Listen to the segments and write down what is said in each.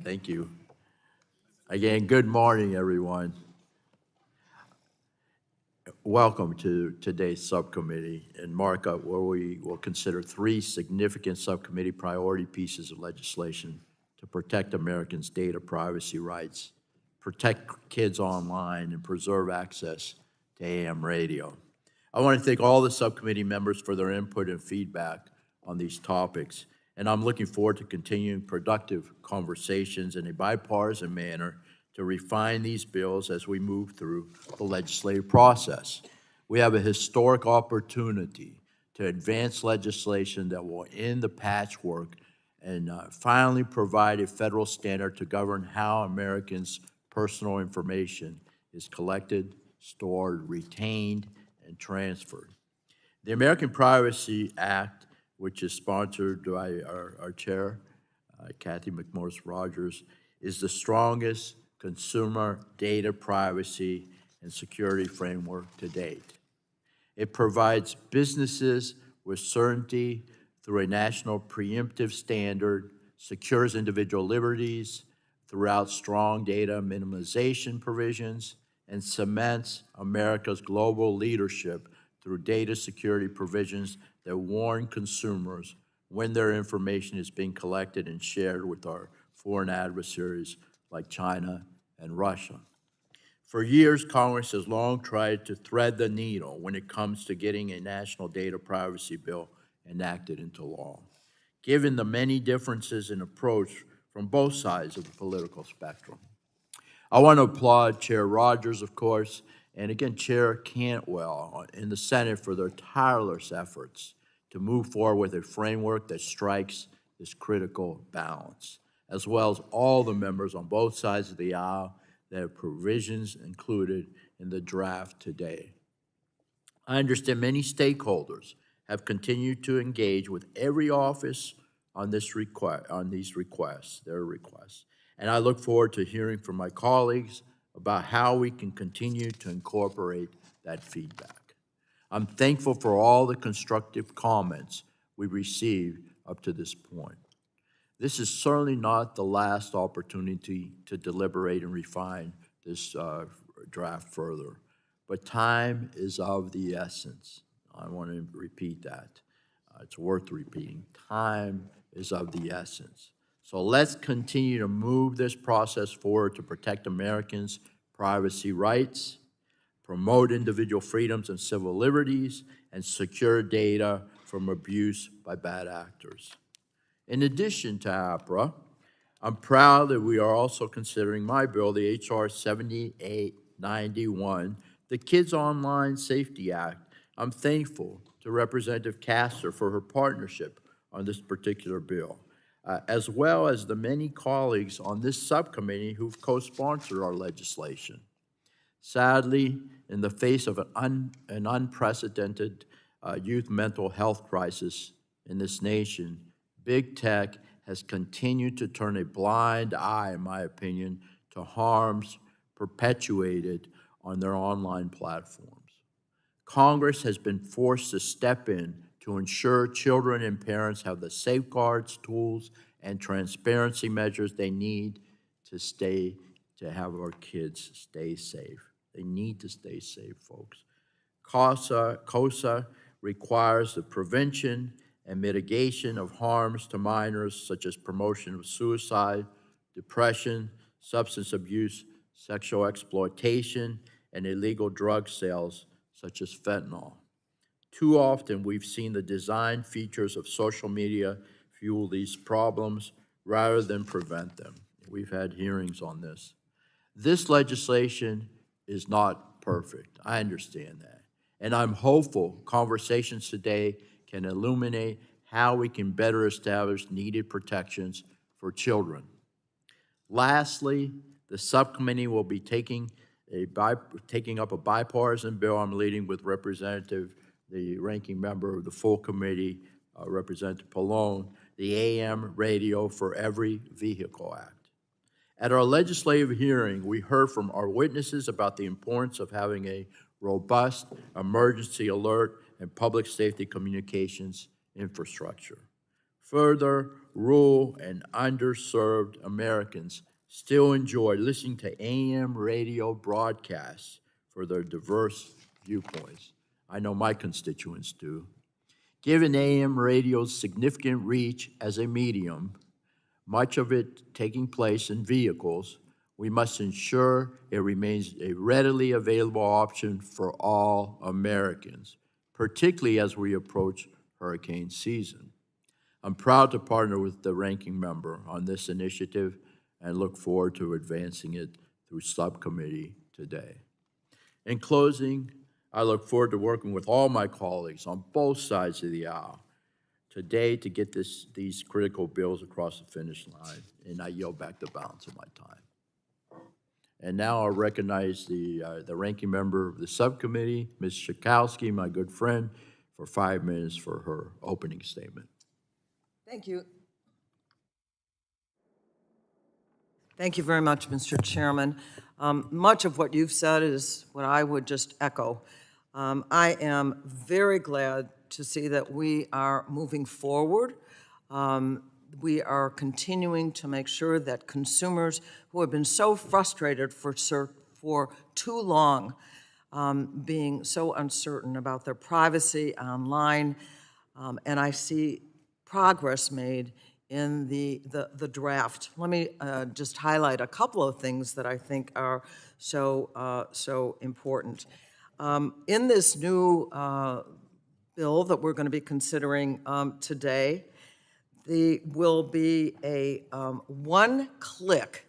Thank you. Again, good morning, everyone. Welcome to today's subcommittee in Markup, where we will consider three significant subcommittee priority pieces of legislation to protect Americans' data privacy rights, protect kids online, and preserve access to AM radio. I want to thank all the subcommittee members for their input and feedback on these topics, and I'm looking forward to continuing productive conversations in a bipartisan manner to refine these bills as we move through the legislative process. We have a historic opportunity to advance legislation that will end the patchwork and finally provide a federal standard to govern how Americans' personal information is collected, stored, retained, and transferred. The American Privacy Act, which is sponsored by our chair, Kathy McMorris Rogers, is the strongest consumer data privacy and security framework to date. It provides businesses with certainty through a national preemptive standard, secures individual liberties throughout strong data minimization provisions, and cements America's global leadership through data security provisions that warn consumers when their information is being collected and shared with our foreign adversaries like China and Russia. For years, Congress has long tried to thread the needle when it comes to getting a national data privacy bill enacted into law, given the many differences in approach from both sides of the political spectrum. I want to applaud Chair Rogers, of course, and again, Chair Cantwell in the Senate for their tireless efforts to move forward with a framework that strikes this critical balance, as well as all the members on both sides of the aisle that have provisions included in the draft today. I understand many stakeholders have continued to engage with every office on these requests, and I look forward to hearing from my colleagues about how we can continue to incorporate that feedback. I'm thankful for all the constructive comments we've received up to this point. This is certainly not the last opportunity to deliberate and refine this draft further, but time is of the essence. I want to repeat that. It's worth repeating. Time is of the essence. So let's continue to move this process forward to protect Americans' privacy rights, promote individual freedoms and civil liberties, and secure data from abuse by bad actors. In addition to APRA, I'm proud that we are also considering my bill, the H.R. 7891, the Kids Online Safety Act. I'm thankful to Representative Castor for her partnership on this particular bill, as well as the many colleagues on this subcommittee who've co-sponsored our legislation. Sadly, in the face of an unprecedented youth mental health crisis in this nation, Big Tech has continued to turn a blind eye, in my opinion, to harms perpetuated on their online platforms. Congress has been forced to step in to ensure children and parents have the safeguards, tools, and transparency measures they need to have our kids stay safe. They need to stay safe, folks. COSA requires the prevention and mitigation of harms to minors, such as promotion of suicide, depression, substance abuse, sexual exploitation, and illegal drug sales, such as fentanyl. Too often, we've seen the design features of social media fuel these problems rather than prevent them. We've had hearings on this. This legislation is not perfect. I understand that. And I'm hopeful conversations today can illuminate how we can better establish needed protections for children. Lastly, the subcommittee will be taking up a bipartisan bill I'm leading with the ranking member of the full committee, Representative Pallone, the AM Radio for Every Vehicle Act. At our legislative hearing, we heard from our witnesses about the importance of having a robust emergency alert and public safety communications infrastructure. Further, rural and underserved Americans still enjoy listening to AM radio broadcasts for their diverse viewpoints. I know my constituents do. Given AM radio's significant reach as a medium, much of it taking place in vehicles, we must ensure it remains a readily available option for all Americans, particularly as we approach hurricane season. I'm proud to partner with the ranking member on this initiative and look forward to advancing it through subcommittee today. In closing, I look forward to working with all my colleagues on both sides of the aisle today to get these critical bills across the finish line, and I yield back the balance of my time. And now I'll recognize the ranking member of the subcommittee, Ms. Schakowsky, my good friend, for 5 minutes for her opening statement. Thank you. Thank you very much, Mr. Chairman. Much of what you've said is what I would just echo. I am very glad to see that we are moving forward. We are continuing to make sure that consumers who have been so frustrated for too long, being so uncertain about their privacy online, and I see progress made in the draft. Let me just highlight a couple of things that I think are so important. In this new bill that we're going to be considering today, there will be a one click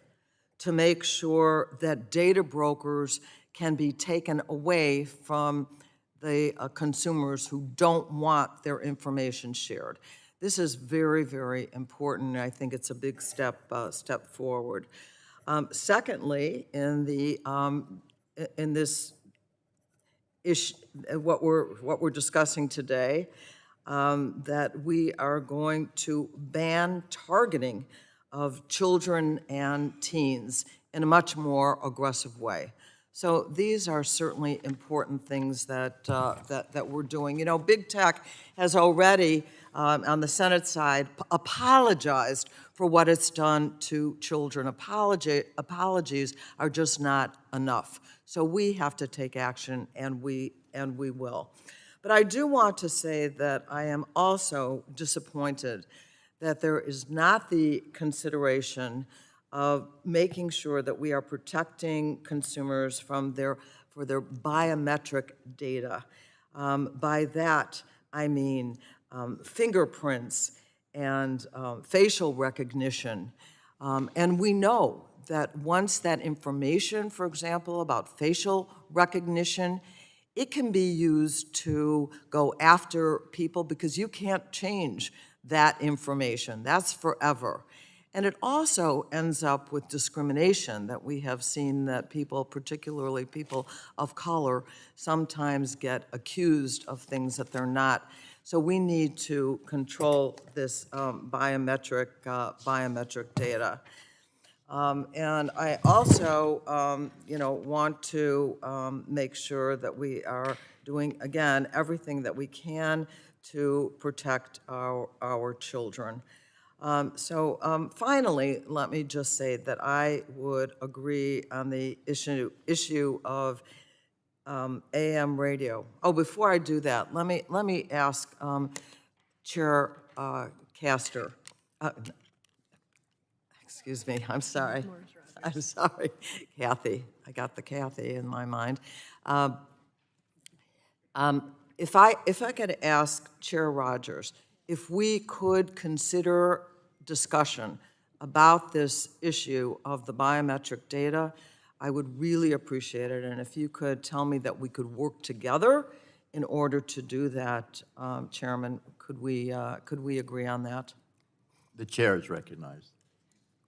to make sure that data brokers can be taken away from the consumers who don't want their information shared. This is very, very important, and I think it's a big step forward. Secondly, in this issue, what we're discussing today, that we are going to ban targeting of children and teens in a much more aggressive way. So these are certainly important things that we're doing. You know, big tech has already, on the Senate side, apologized for what it's done to children. Apologies are just not enough. So we have to take action, and we will. But I do want to say that I am also disappointed that there is not the consideration of making sure that we are protecting consumers for their biometric data. By that, I mean fingerprints and facial recognition. And we know that once that information, for example, about facial recognition, it can be used to go after people because you can't change that information. That's forever. And it also ends up with discrimination that we have seen that people, particularly people of color, sometimes get accused of things that they're not. So we need to control this biometric data. And I also, want to make sure that we are doing, again, everything that we can to protect our children. Finally, let me just say that I would agree on the issue of AM radio. Oh, before I do that, let me ask Chair Castor. Excuse me, I'm sorry. I'm sorry, Kathy. I got the Kathy in my mind. If I could ask Chair Rogers, if we could consider discussion about this issue of the biometric data, I would really appreciate it. And if you could tell me that we could work together in order to do that, Chairman, could we agree on that? The chair is recognized.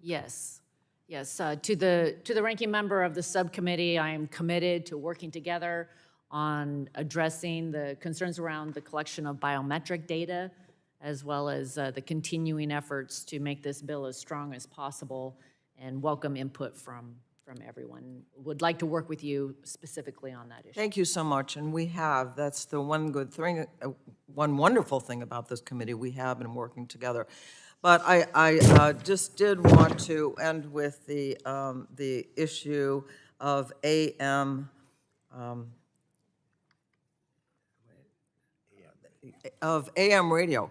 Yes. To the ranking member of the subcommittee, I am committed to working together on addressing the concerns around the collection of biometric data, as well as the continuing efforts to make this bill as strong as possible, and welcome input from from everyone. Would like to work with you specifically on that issue. Thank you so much, and we have. That's the one good thing, one wonderful thing about this committee. We have been working together. But I just did want to end with the issue of AM radio.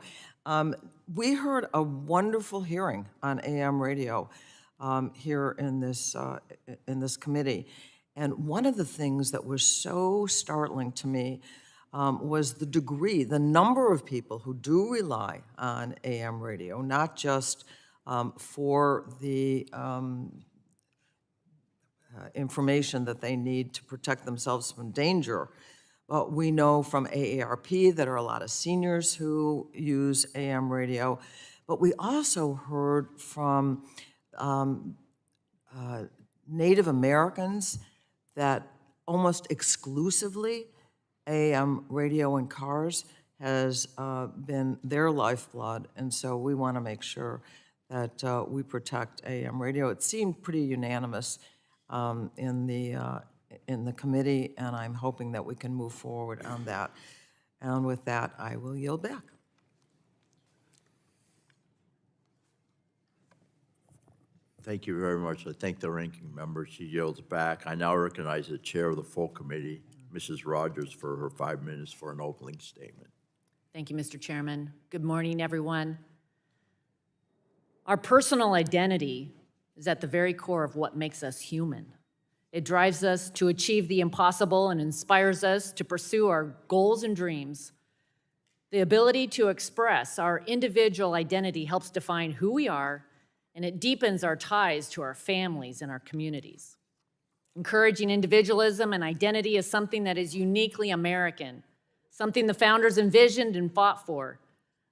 We heard a wonderful hearing on AM radio here in this committee. And one of the things that was so startling to me was the degree, the number of people who do rely on AM radio, not just for the information that they need to protect themselves from danger. But we know from AARP that there are a lot of seniors who use AM radio. But we also heard from Native Americans that almost exclusively AM radio in cars has been their lifeblood, and so we want to make sure that we protect AM radio. It seemed pretty unanimous in the committee, and I'm hoping that we can move forward on that. And with that, I will yield back. Thank you very much. I thank the ranking member. She yields back. I now recognize the chair of the full committee, Mrs. Rogers, for her 5 minutes for an opening statement. Thank you, Mr. Chairman. Good morning, everyone. Our personal identity is at the very core of what makes us human. It drives us to achieve the impossible and inspires us to pursue our goals and dreams. The ability to express our individual identity helps define who we are, and it deepens our ties to our families and our communities. Encouraging individualism and identity is something that is uniquely American, something the founders envisioned and fought for,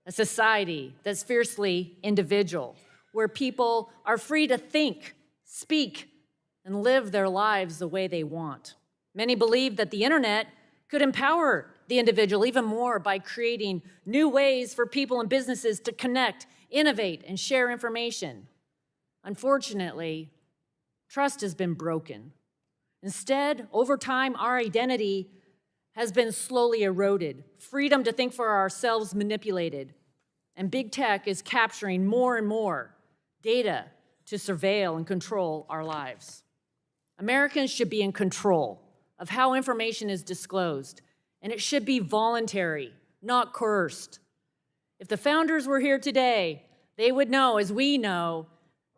a society that's fiercely individual, where people are free to think, speak, and live their lives the way they want. Many believe that the internet could empower the individual even more by creating new ways for people and businesses to connect, innovate, and share information. Unfortunately, trust has been broken. Instead, over time, our identity has been slowly eroded, freedom to think for ourselves manipulated, and big tech is capturing more and more data to surveil and control our lives. Americans should be in control of how information is disclosed, and it should be voluntary, not coerced. If the founders were here today, they would know, as we know,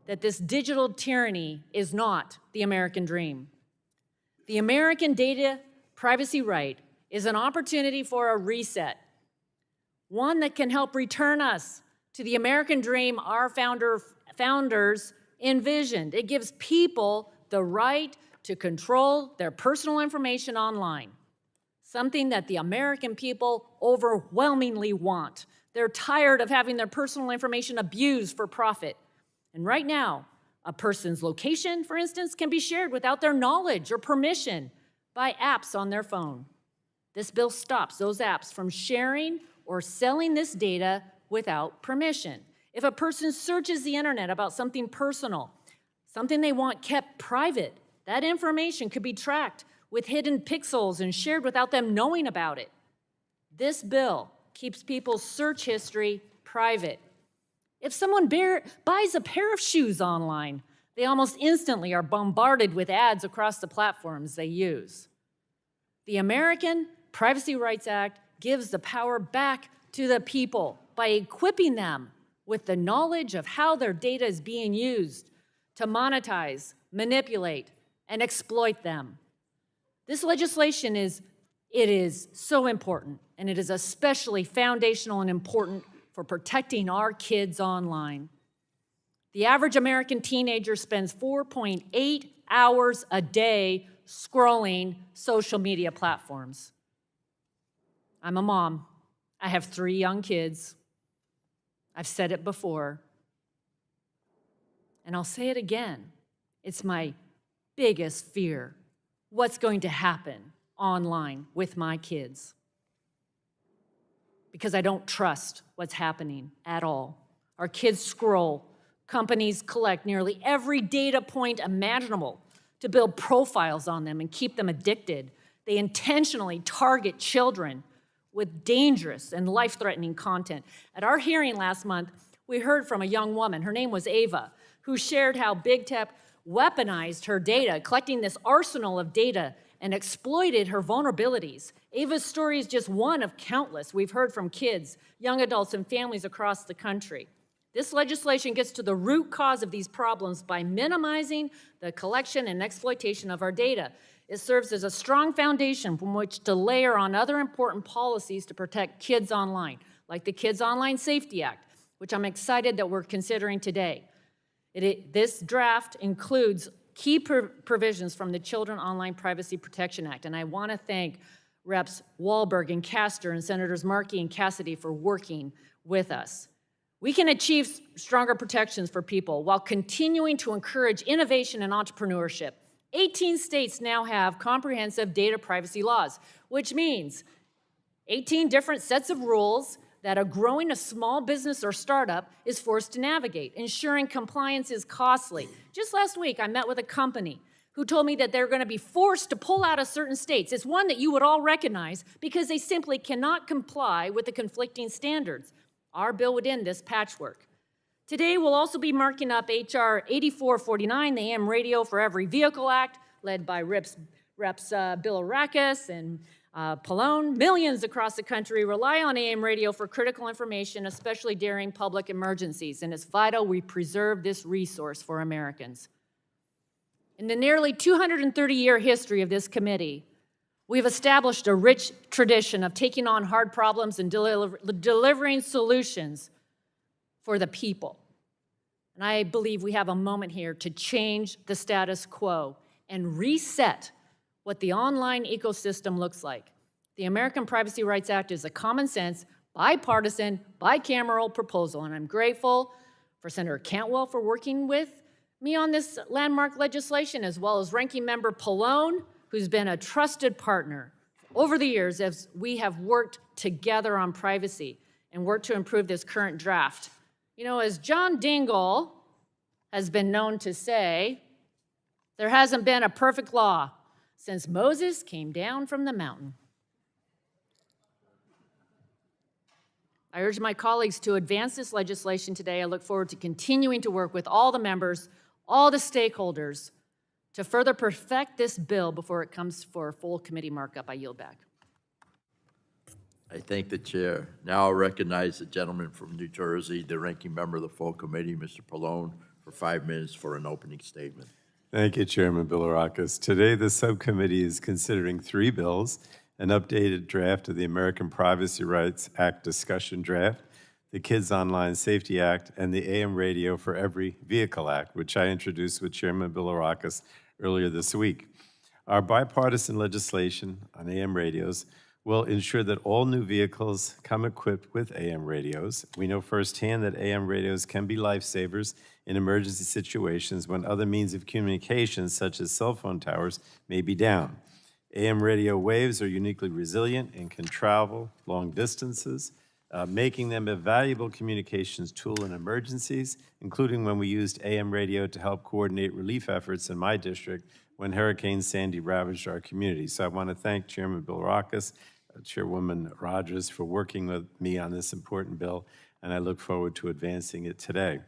that this digital tyranny is not the American dream. The American data privacy right is an opportunity for a reset, one that can help return us to the American dream our founders envisioned. It gives people the right to control their personal information online, something that the American people overwhelmingly want. They're tired of having their personal information abused for profit. And right now, a person's location, for instance, can be shared without their knowledge or permission by apps on their phone. This bill stops those apps from sharing or selling this data without permission. If a person searches the internet about something personal, something they want kept private, that information could be tracked with hidden pixels and shared without them knowing about it. This bill keeps people's search history private. If someone buys a pair of shoes online, they almost instantly are bombarded with ads across the platforms they use. The American Privacy Rights Act gives the power back to the people by equipping them with the knowledge of how their data is being used to monetize, manipulate, and exploit them. This legislation is so important, and it is especially foundational and important for protecting our kids online. The average American teenager spends 4.8 hours a day scrolling social media platforms. I'm a mom. I have 3 young kids. I've said it before, and I'll say it again. It's my biggest fear. What's going to happen online with my kids? Because I don't trust what's happening at all. Our kids scroll. Companies collect nearly every data point imaginable to build profiles on them and keep them addicted. They intentionally target children with dangerous and life-threatening content. At our hearing last month, we heard from a young woman, her name was Ava, who shared how Big Tech weaponized her data, collecting this arsenal of data and exploited her vulnerabilities. Ava's story is just one of countless we've heard from kids, young adults, and families across the country. This legislation gets to the root cause of these problems by minimizing the collection and exploitation of our data. It serves as a strong foundation from which to layer on other important policies to protect kids online, like the Kids Online Safety Act, which I'm excited that we're considering today. This draft includes key provisions from the Children Online Privacy Protection Act, and I want to thank Reps. Wahlberg and Castor and Senators Markey and Cassidy for working with us. We can achieve stronger protections for people while continuing to encourage innovation and entrepreneurship. 18 states now have comprehensive data privacy laws, which means 18 different sets of rules that a growing small business or startup is forced to navigate. Ensuring compliance is costly. Just last week, I met with a company who told me that they're going to be forced to pull out of certain states. It's one that you would all recognize because they simply cannot comply with the conflicting standards. Our bill would end this patchwork. Today, we'll also be marking up H.R. 8449, the AM Radio for Every Vehicle Act, led by Reps. Bilirakis and Pallone. Millions across the country rely on AM radio for critical information, especially during public emergencies, and it's vital we preserve this resource for Americans. In the nearly 230-year history of this committee, we've established a rich tradition of taking on hard problems and delivering solutions for the people. And I believe we have a moment here to change the status quo and reset what the online ecosystem looks like. The American Privacy Rights Act is a common sense, bipartisan, bicameral proposal, and I'm grateful for Senator Cantwell for working with me on this landmark legislation, as well as Ranking Member Pallone, who's been a trusted partner over the years as we have worked together on privacy and worked to improve this current draft. You know, as John Dingell has been known to say, there hasn't been a perfect law since Moses came down from the mountain. I urge my colleagues to advance this legislation today. I look forward to continuing to work with all the members, all the stakeholders, to further perfect this bill before it comes for a full committee markup. I yield back. I thank the chair. Now I'll recognize the gentleman from New Jersey, the ranking member of the full committee, Mr. Pallone, for 5 minutes for an opening statement. Thank you, Chairman Bilirakis. Today, the subcommittee is considering 3 bills: an updated draft of the American Privacy Rights Act discussion draft, the Kids Online Safety Act, and the AM Radio for Every Vehicle Act, which I introduced with Chairman Bilirakis earlier this week. Our bipartisan legislation on AM radios will ensure that all new vehicles come equipped with AM radios. We know firsthand that AM radios can be lifesavers in emergency situations when other means of communication, such as cell phone towers, may be down. AM radio waves are uniquely resilient and can travel long distances, making them a valuable communications tool in emergencies, including when we used AM radio to help coordinate relief efforts in my district when Hurricane Sandy ravaged our community. So I want to thank Chairman Bilirakis, Chairwoman Rogers, for working with me on this important bill, and I look forward to advancing it today.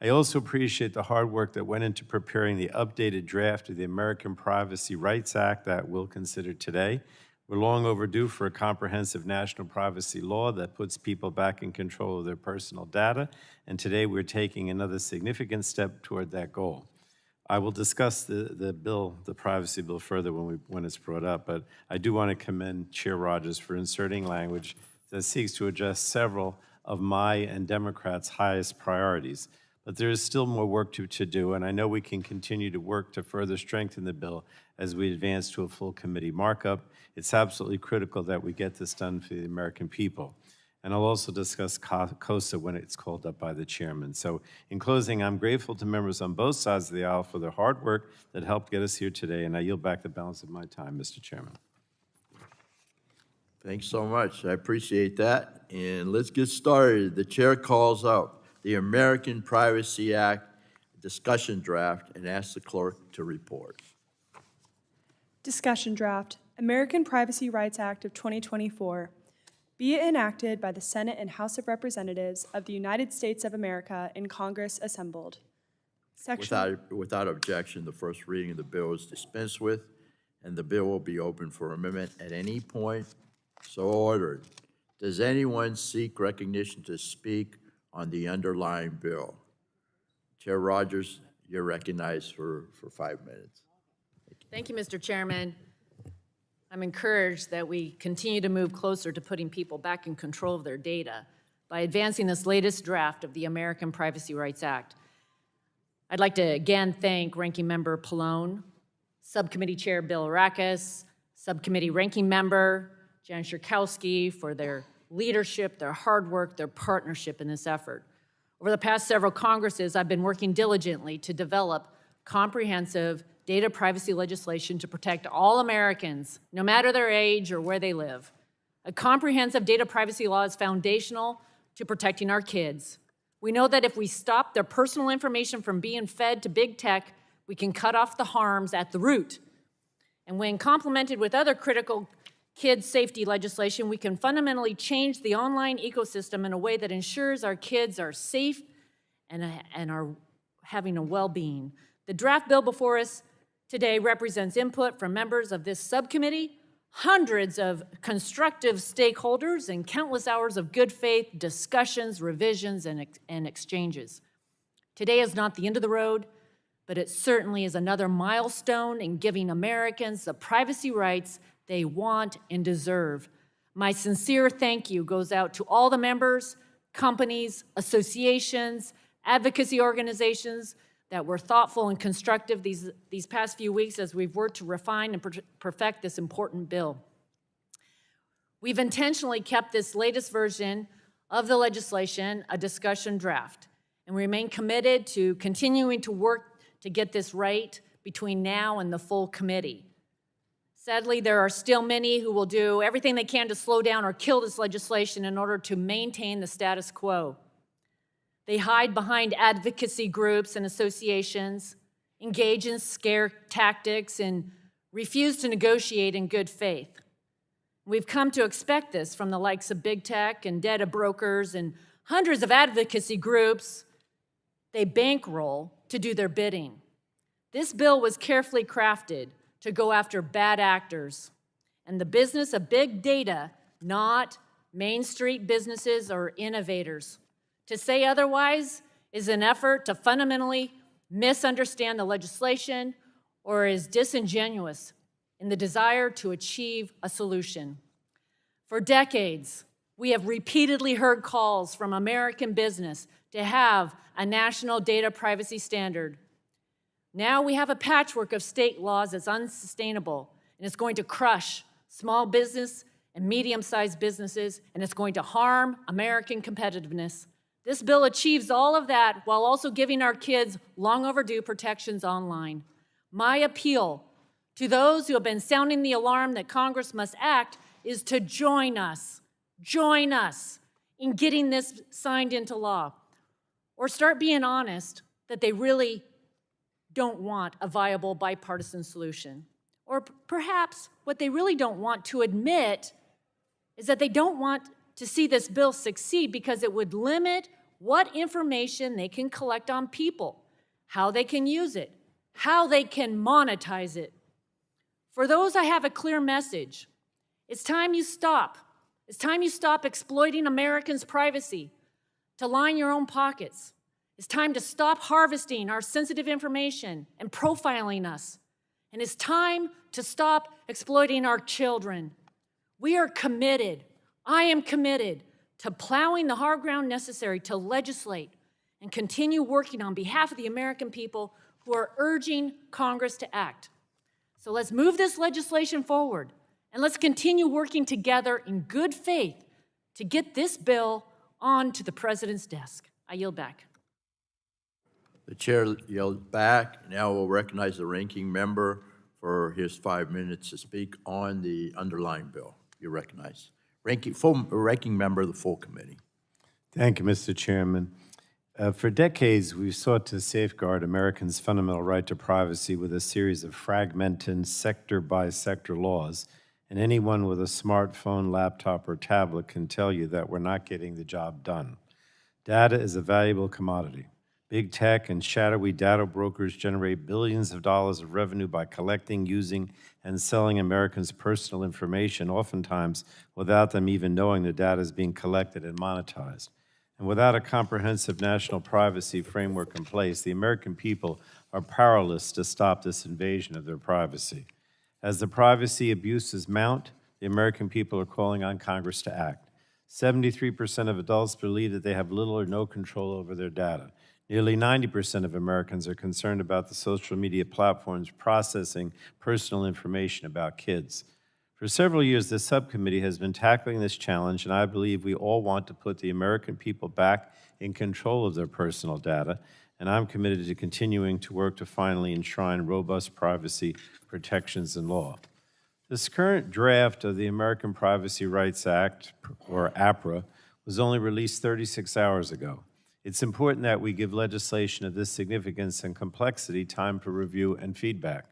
I also appreciate the hard work that went into preparing the updated draft of the American Privacy Rights Act that we'll consider today. We're long overdue for a comprehensive national privacy law that puts people back in control of their personal data, and today we're taking another significant step toward that goal. I will discuss the bill, the privacy bill, further when it's brought up, but I do want to commend Chair Rogers for inserting language that seeks to address several of my and Democrats' highest priorities. But there is still more work to do, and I know we can continue to work to further strengthen the bill as we advance to a full committee markup. It's absolutely critical that we get this done for the American people. And I'll also discuss COSA when it's called up by the chairman. So in closing, I'm grateful to members on both sides of the aisle for their hard work that helped get us here today, and I yield back the balance of my time, Mr. Chairman. Thanks so much. I appreciate that. And let's get started. The chair calls out the American Privacy Act discussion draft and ask the clerk to report. Discussion draft, American Privacy Rights Act of 2024. Be it enacted by the Senate and House of Representatives of the United States of America in Congress assembled. Section. Without objection, the first reading of the bill is dispensed with, and the bill will be open for amendment at any point. So ordered. Does anyone seek recognition to speak on the underlying bill? Chair Rogers, you're recognized for 5 minutes. Thank you, Mr. Chairman. I'm encouraged that we continue to move closer to putting people back in control of their data by advancing this latest draft of the American Privacy Rights Act. I'd like to again thank Ranking Member Pallone, Subcommittee Chair Bill Rakis, Subcommittee Ranking Member Jan Schierkowski for their leadership, their hard work, their partnership in this effort. Over the past several Congresses, I've been working diligently to develop comprehensive data privacy legislation to protect all Americans, no matter their age or where they live. A comprehensive data privacy law is foundational to protecting our kids. We know that if we stop their personal information from being fed to big tech, we can cut off the harms at the root. And when complemented with other critical kids' safety legislation, we can fundamentally change the online ecosystem in a way that ensures our kids are safe and are having a well-being. The draft bill before us today represents input from members of this subcommittee, hundreds of constructive stakeholders, and countless hours of good faith discussions, revisions, and exchanges. Today is not the end of the road, but it certainly is another milestone in giving Americans the privacy rights they want and deserve. My sincere thank you goes out to all the members, companies, associations, advocacy organizations that were thoughtful and constructive these past few weeks as we've worked to refine and perfect this important bill. We've intentionally kept this latest version of the legislation a discussion draft, and we remain committed to continuing to work to get this right between now and the full committee. Sadly, there are still many who will do everything they can to slow down or kill this legislation in order to maintain the status quo. They hide behind advocacy groups and associations, engage in scare tactics, and refuse to negotiate in good faith. We've come to expect this from the likes of big tech and data brokers and hundreds of advocacy groups. They bankroll to do their bidding. This bill was carefully crafted to go after bad actors and the business of big data, not Main Street businesses or innovators. To say otherwise is an effort to fundamentally misunderstand the legislation or is disingenuous in the desire to achieve a solution. For decades, we have repeatedly heard calls from American business to have a national data privacy standard. Now we have a patchwork of state laws that's unsustainable, and it's going to crush small business and medium-sized businesses, and it's going to harm American competitiveness. This bill achieves all of that while also giving our kids long overdue protections online. My appeal to those who have been sounding the alarm that Congress must act is to join us in getting this signed into law, or start being honest that they really don't want a viable bipartisan solution. Or perhaps what they really don't want to admit is that they don't want to see this bill succeed because it would limit what information they can collect on people, how they can use it, how they can monetize it. For those, I have a clear message. It's time you stop. It's time you stop exploiting Americans' privacy to line your own pockets. It's time to stop harvesting our sensitive information and profiling us. And it's time to stop exploiting our children. We are committed, I am committed, to plowing the hard ground necessary to legislate and continue working on behalf of the American people who are urging Congress to act. So let's move this legislation forward, and let's continue working together in good faith to get this bill onto the President's desk. I yield back. The chair yelled back. Now we'll recognize the ranking member for his 5 minutes to speak on the underlying bill. You're recognized. Ranking member of the full committee. Thank you, Mr. Chairman. For decades, we've sought to safeguard Americans' fundamental right to privacy with a series of fragmented sector-by-sector laws, and anyone with a smartphone, laptop, or tablet can tell you that we're not getting the job done. Data is a valuable commodity. Big tech and shadowy data brokers generate billions of dollars of revenue by collecting, using, and selling Americans' personal information, oftentimes without them even knowing the data is being collected and monetized. And without a comprehensive national privacy framework in place, the American people are powerless to stop this invasion of their privacy. As the privacy abuses mount, the American people are calling on Congress to act. 73% of adults believe that they have little or no control over their data. Nearly 90% of Americans are concerned about the social media platforms processing personal information about kids. For several years, this subcommittee has been tackling this challenge, and I believe we all want to put the American people back in control of their personal data, and I'm committed to continuing to work to finally enshrine robust privacy protections in law. This current draft of the American Privacy Rights Act, or APRA, was only released 36 hours ago. It's important that we give legislation of this significance and complexity time for review and feedback.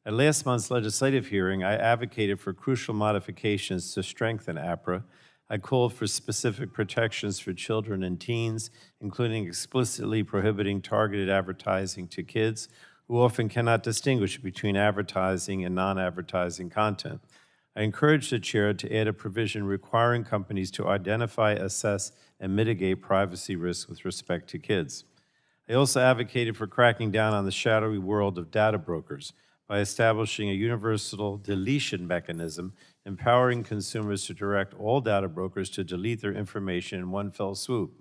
At last month's legislative hearing, I advocated for crucial modifications to strengthen APRA. I called for specific protections for children and teens, including explicitly prohibiting targeted advertising to kids who often cannot distinguish between advertising and non-advertising content. I encouraged the chair to add a provision requiring companies to identify, assess, and mitigate privacy risks with respect to kids. I also advocated for cracking down on the shadowy world of data brokers by establishing a universal deletion mechanism, empowering consumers to direct all data brokers to delete their information in one fell swoop.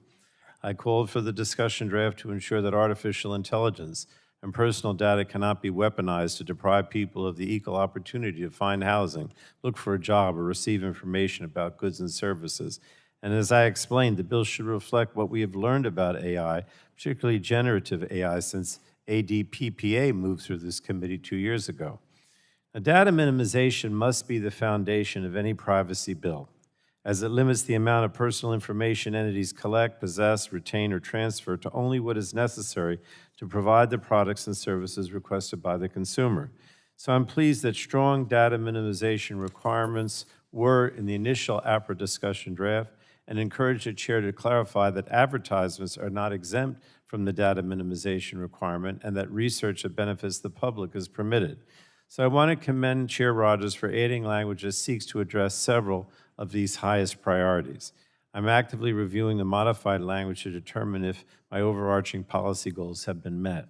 I called for the discussion draft to ensure that artificial intelligence and personal data cannot be weaponized to deprive people of the equal opportunity to find housing, look for a job, or receive information about goods and services. And as I explained, the bill should reflect what we have learned about AI, particularly generative AI, since ADPPA moved through this committee 2 years ago. Now, data minimization must be the foundation of any privacy bill, as it limits the amount of personal information entities collect, possess, retain, or transfer to only what is necessary to provide the products and services requested by the consumer. So I'm pleased that strong data minimization requirements were in the initial APRA discussion draft, and encourage the chair to clarify that advertisements are not exempt from the data minimization requirement and that research that benefits the public is permitted. So I want to commend Chair Rogers for adding language that seeks to address several of these highest priorities. I'm actively reviewing the modified language to determine if my overarching policy goals have been met.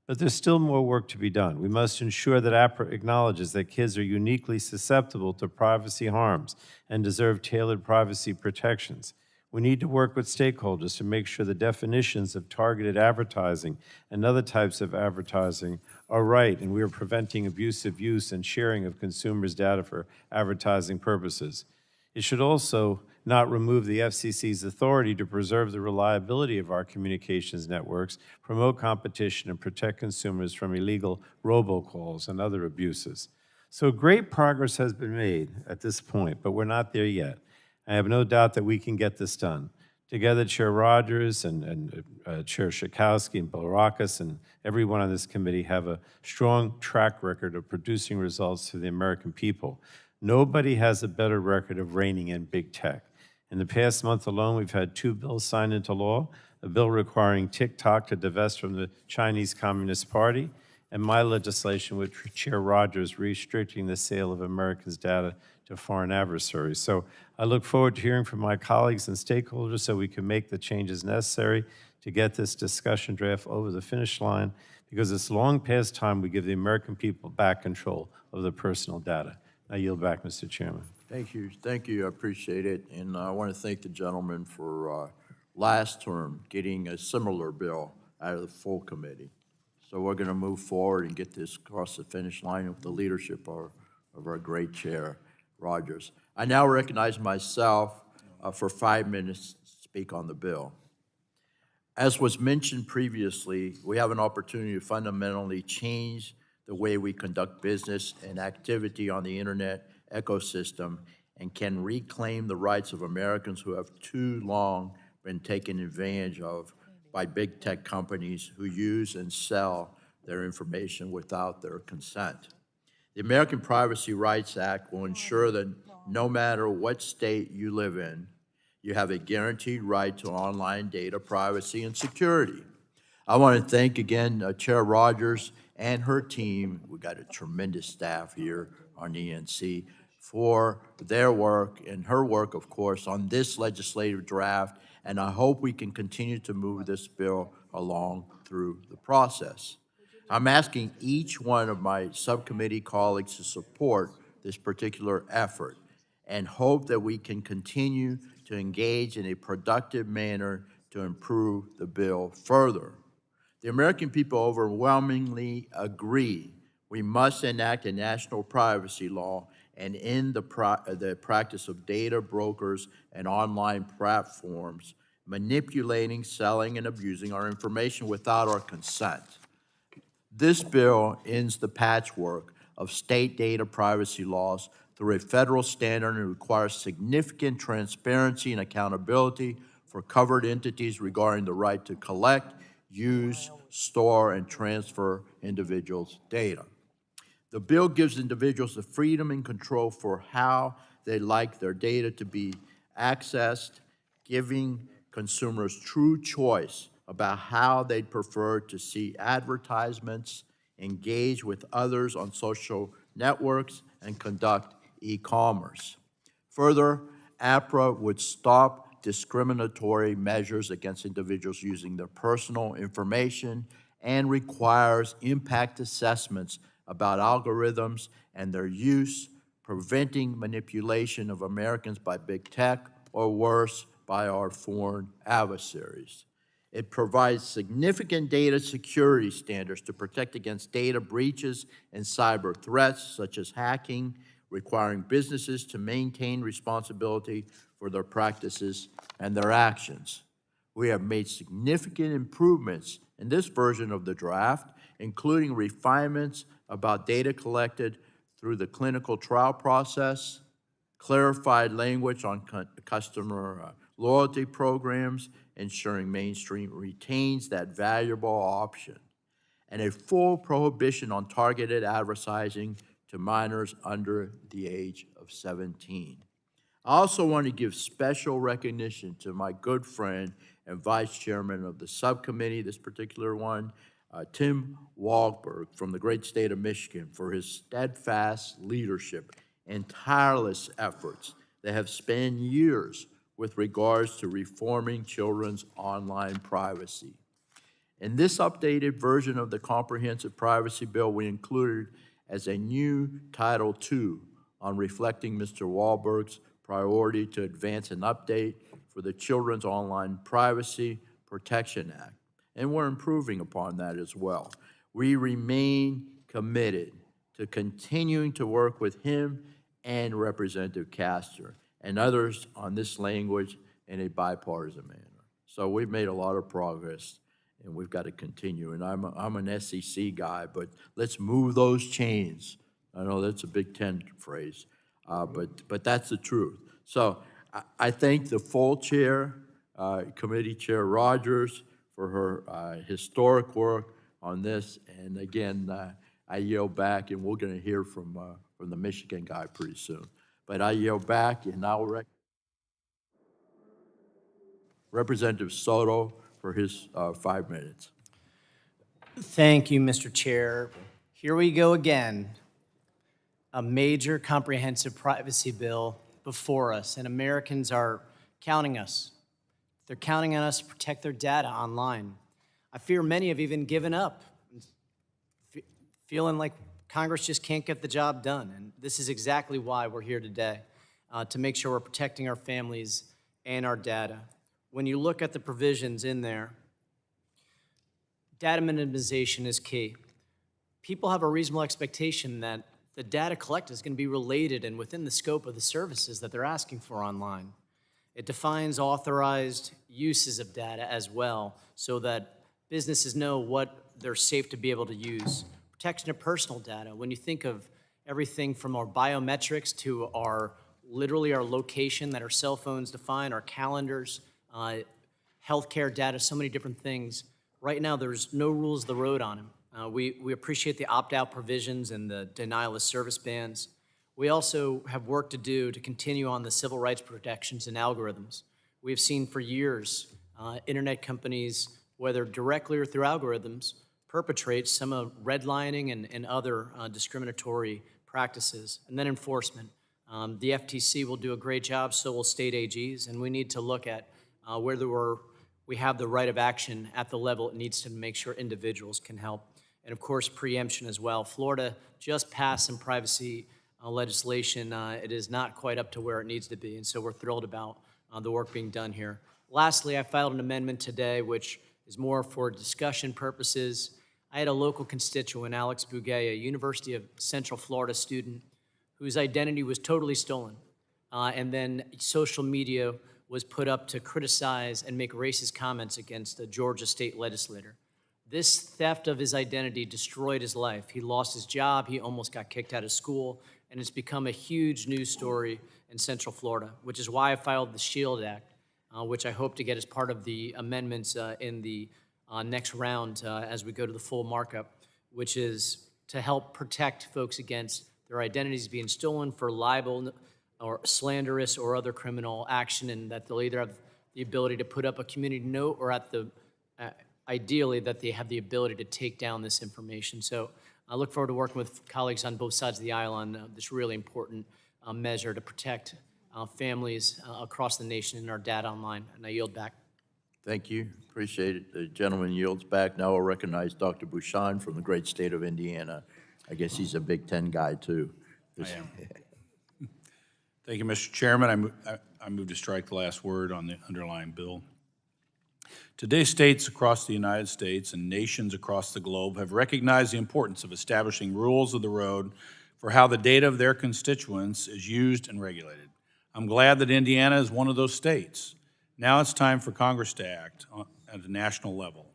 But there's still more work to be done. We must ensure that APRA acknowledges that kids are uniquely susceptible to privacy harms and deserve tailored privacy protections. We need to work with stakeholders to make sure the definitions of targeted advertising and other types of advertising are right, and we are preventing abusive use and sharing of consumers' data for advertising purposes. It should also not remove the FCC's authority to preserve the reliability of our communications networks, promote competition, and protect consumers from illegal robocalls and other abuses. So great progress has been made at this point, but we're not there yet. I have no doubt that we can get this done. Together, Chair Rogers and Chair Schakowsky and Bilirakis and everyone on this committee have a strong track record of producing results for the American people. Nobody has a better record of reining in big tech. In the past month alone, we've had 2 bills signed into law, a bill requiring TikTok to divest from the Chinese Communist Party, and my legislation with Chair Rogers restricting the sale of Americans' data to foreign adversaries. So I look forward to hearing from my colleagues and stakeholders so we can make the changes necessary to get this discussion draft over the finish line, because it's long past time we give the American people back control of their personal data. I yield back, Mr. Chairman. Thank you, I appreciate it. And I want to thank the gentleman for last term getting a similar bill out of the full committee. So we're going to move forward and get this across the finish line with the leadership of our great chair, Rogers. I now recognize myself for 5 minutes to speak on the bill. As was mentioned previously, we have an opportunity to fundamentally change the way we conduct business and activity on the internet ecosystem and can reclaim the rights of Americans who have too long been taken advantage of by big tech companies who use and sell their information without their consent. The American Privacy Rights Act will ensure that no matter what state you live in, you have a guaranteed right to online data privacy and security. I want to thank again Chair Rogers and her team. We got a tremendous staff here on ENC for their work and her work, of course, on this legislative draft. And I hope we can continue to move this bill along through the process. I'm asking each one of my subcommittee colleagues to support this particular effort and hope that we can continue to engage in a productive manner to improve the bill further. The American people overwhelmingly agree we must enact a national privacy law and end the practice of data brokers and online platforms manipulating, selling, and abusing our information without our consent. This bill ends the patchwork of state data privacy laws through a federal standard and requires significant transparency and accountability for covered entities regarding the right to collect, use, store, and transfer individuals' data. The bill gives individuals the freedom and control for how they like their data to be accessed, giving consumers true choice about how they'd prefer to see advertisements, engage with others on social networks, and conduct e-commerce. Further, APRA would stop discriminatory measures against individuals using their personal information and requires impact assessments about algorithms and their use, preventing manipulation of Americans by big tech or worse, by our foreign adversaries. It provides significant data security standards to protect against data breaches and cyber threats, such as hacking, requiring businesses to maintain responsibility for their practices and their actions. We have made significant improvements in this version of the draft, including refinements about data collected through the clinical trial process, clarified language on customer loyalty programs, ensuring mainstream retains that valuable option, and a full prohibition on targeted advertising to minors under the age of 17. I also want to give special recognition to my good friend and vice chairman of the subcommittee, this particular one, Tim Wahlberg from the great state of Michigan, for his steadfast leadership and tireless efforts that have spanned years with regards to reforming children's online privacy. In this updated version of the Comprehensive Privacy Bill, we included as a new Title II on reflecting Mr. Wahlberg's priority to advance an update for the Children's Online Privacy Protection Act. And we're improving upon that as well. We remain committed to continuing to work with him and Representative Castor and others on this language in a bipartisan manner. So we've made a lot of progress, and we've got to continue. And I'm an SEC guy, but let's move those chains. I know that's a Big Ten phrase, but that's the truth. So I thank the full chair, Committee Chair Rogers, for her historic work on this. And again, I yield back, and we're going to hear from the Michigan guy pretty soon. But I yield back, and I'll Representative Soto for his 5 minutes. Thank you, Mr. Chair. Here we go again. A major comprehensive privacy bill before us, and Americans are counting us. They're counting on us to protect their data online. I fear many have even given up, feeling like Congress just can't get the job done. And this is exactly why we're here today, to make sure we're protecting our families and our data. When you look at the provisions in there, data minimization is key. People have a reasonable expectation that the data collected is going to be related and within the scope of the services that they're asking for online. It defines authorized uses of data as well, so that businesses know what they're safe to be able to use. Protection of personal data. When you think of everything from our biometrics to literally our location that our cell phones define, our calendars, healthcare data, so many different things. Right now, there's no rules of the road on them. We appreciate the opt-out provisions and the denial of service bans. We also have work to do to continue on the civil rights protections and algorithms. We have seen for years internet companies, whether directly or through algorithms, perpetrate some of redlining and other discriminatory practices. And then enforcement. The FTC will do a great job, so will state AGs, and we need to look at whether we have the right of action at the level it needs to make sure individuals can help. And of course, preemption as well. Florida just passed some privacy legislation. It is not quite up to where it needs to be, and so we're thrilled about the work being done here. Lastly, I filed an amendment today, which is more for discussion purposes. I had a local constituent, Alex Bouguet, a University of Central Florida student, whose identity was totally stolen. And then social media was put up to criticize and make racist comments against a Georgia state legislator. This theft of his identity destroyed his life. He lost his job, he almost got kicked out of school, and it's become a huge news story in Central Florida, which is why I filed the SHIELD Act, which I hope to get as part of the amendments in the next round as we go to the full markup, which is to help protect folks against their identities being stolen for libel or slanderous or other criminal action, and that they'll either have the ability to put up a community note or at the ideally that they have the ability to take down this information. So I look forward to working with colleagues on both sides of the aisle on this really important measure to protect families across the nation and our data online. And I yield back. Thank you. Appreciate it. The gentleman yields back. Now I'll recognize Dr. Bouchon from the great state of Indiana. I guess he's a Big Ten guy, too. I am. Thank you, Mr. Chairman. I move to strike the last word on the underlying bill. Today, states across the United States and nations across the globe have recognized the importance of establishing rules of the road for how the data of their constituents is used and regulated. I'm glad that Indiana is one of those states. Now it's time for Congress to act at a national level.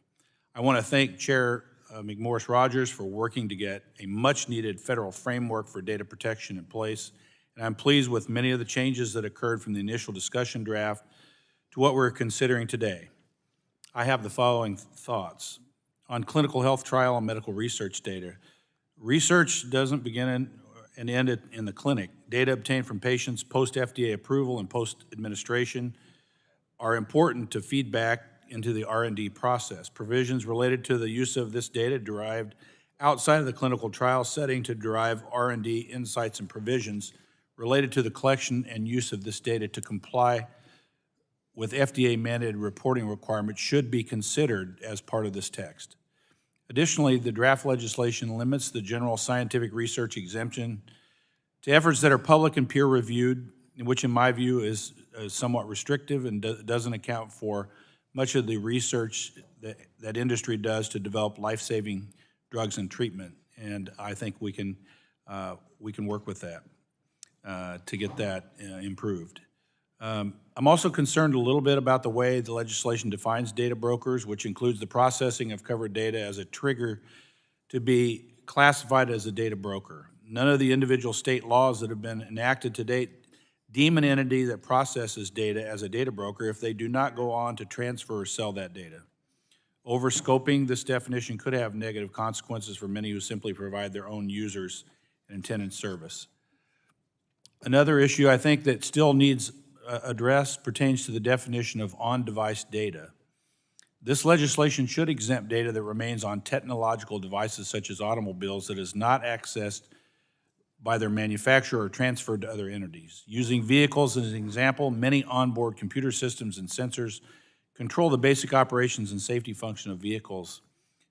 I want to thank Chair McMorris Rogers for working to get a much-needed federal framework for data protection in place, and I'm pleased with many of the changes that occurred from the initial discussion draft to what we're considering today. I have the following thoughts. On clinical health trial and medical research data, research doesn't begin and end in the clinic. Data obtained from patients post-FDA approval and post-administration are important to feedback into the R&D process. Provisions related to the use of this data derived outside of the clinical trial setting to derive R&D insights and provisions related to the collection and use of this data to comply with FDA-mandated reporting requirements should be considered as part of this text. Additionally, the draft legislation limits the general scientific research exemption to efforts that are public and peer-reviewed, which in my view is somewhat restrictive and doesn't account for much of the research that industry does to develop life-saving drugs and treatment. And I think we can work with that to get that improved. I'm also concerned a little bit about the way the legislation defines data brokers, which includes the processing of covered data as a trigger to be classified as a data broker. None of the individual state laws that have been enacted to date deem an entity that processes data as a data broker if they do not go on to transfer or sell that data. Overscoping this definition could have negative consequences for many who simply provide their own users an intended service. Another issue I think that still needs addressed pertains to the definition of on-device data. This legislation should exempt data that remains on technological devices such as automobiles that is not accessed by their manufacturer or transferred to other entities. Using vehicles as an example, many onboard computer systems and sensors control the basic operations and safety function of vehicles.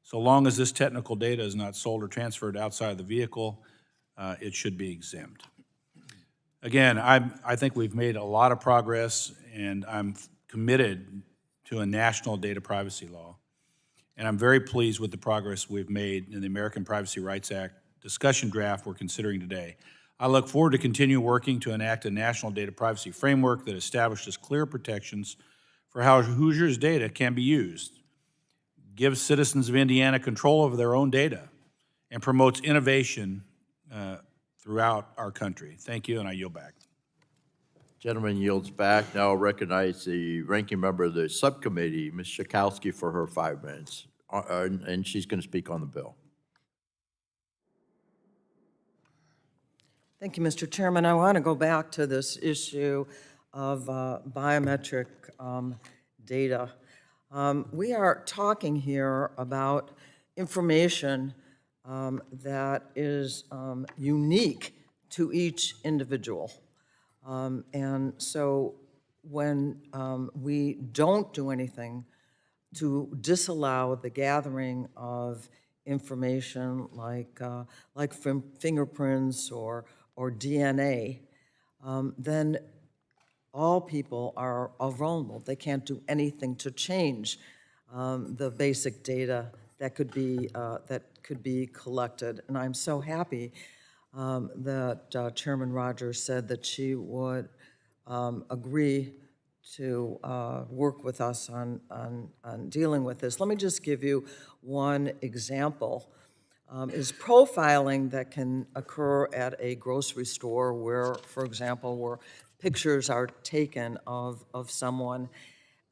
So long as this technical data is not sold or transferred outside of the vehicle, it should be exempt. Again, I think we've made a lot of progress, and I'm committed to a national data privacy law. And I'm very pleased with the progress we've made in the American Privacy Rights Act discussion draft we're considering today. I look forward to continue working to enact a national data privacy framework that establishes clear protections for how Hoosiers' data can be used, gives citizens of Indiana control over their own data, and promotes innovation throughout our country. Thank you, and I yield back. Gentleman yields back. Now I'll recognize the ranking member of the subcommittee, Ms. Schakowsky, for her 5 minutes. And she's going to speak on the bill. Thank you, Mr. Chairman. I want to go back to this issue of biometric data. We are talking here about information that is unique to each individual. And so when we don't do anything to disallow the gathering of information like fingerprints or DNA, then all people are vulnerable. They can't do anything to change the basic data that could be collected. And I'm so happy that Chairman Rogers said that she would agree to work with us on dealing with this. Let me just give you one example. Is profiling that can occur at a grocery store where, for example, where pictures are taken of someone.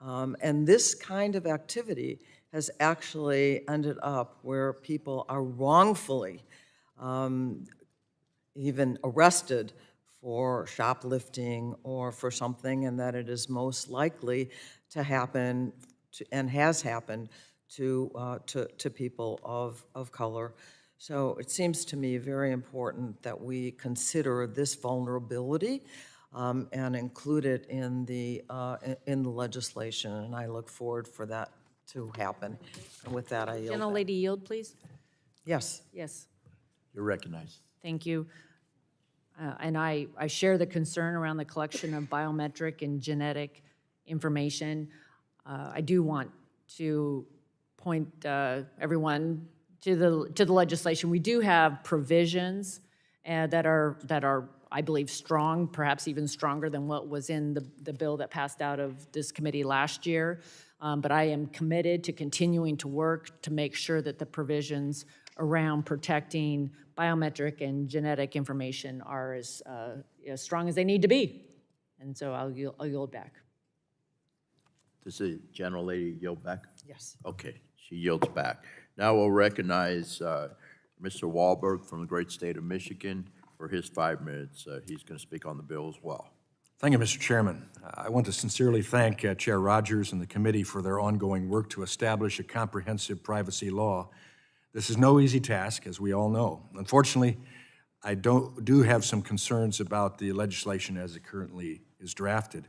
And this kind of activity has actually ended up where people are wrongfully even arrested for shoplifting or for something, and that it is most likely to happen and has happened to people of color. So it seems to me very important that we consider this vulnerability and include it in the legislation, and I look forward for that to happen. And with that, I yield. Gentlelady yield, please. Yes. Yes, You're recognized. thank you. And I share the concern around the collection of biometric and genetic information. I do want to point everyone to the legislation. We do have provisions that are, I believe, strong, perhaps even stronger than what was in the bill that passed out of this committee last year. But I am committed to continuing to work to make sure that the provisions around protecting biometric and genetic information are as strong as they need to be. And so I'll yield back. Does the gentlelady yield back? Yes. Okay, she yields back. Now we'll recognize Mr. Wahlberg from the great state of Michigan for his 5 minutes. He's going to speak on the bill as well. Thank you, Mr. Chairman. I want to sincerely thank Chair Rogers and the committee for their ongoing work to establish a comprehensive privacy law. This is no easy task, as we all know. Unfortunately, I do have some concerns about the legislation as it currently is drafted.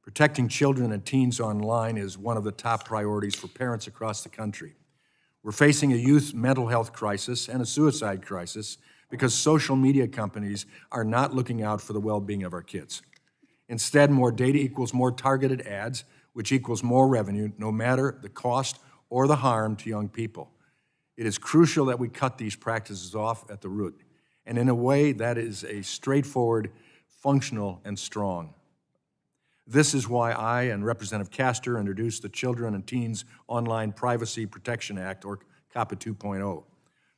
Protecting children and teens online is one of the top priorities for parents across the country. We're facing a youth mental health crisis and a suicide crisis because social media companies are not looking out for the well-being of our kids. Instead, more data equals more targeted ads, which equals more revenue, no matter the cost or the harm to young people. It is crucial that we cut these practices off at the root, and in a way that is a straightforward, functional, and strong. This is why I and Representative Castor introduced the Children and Teens Online Privacy Protection Act, or COPPA 2.0.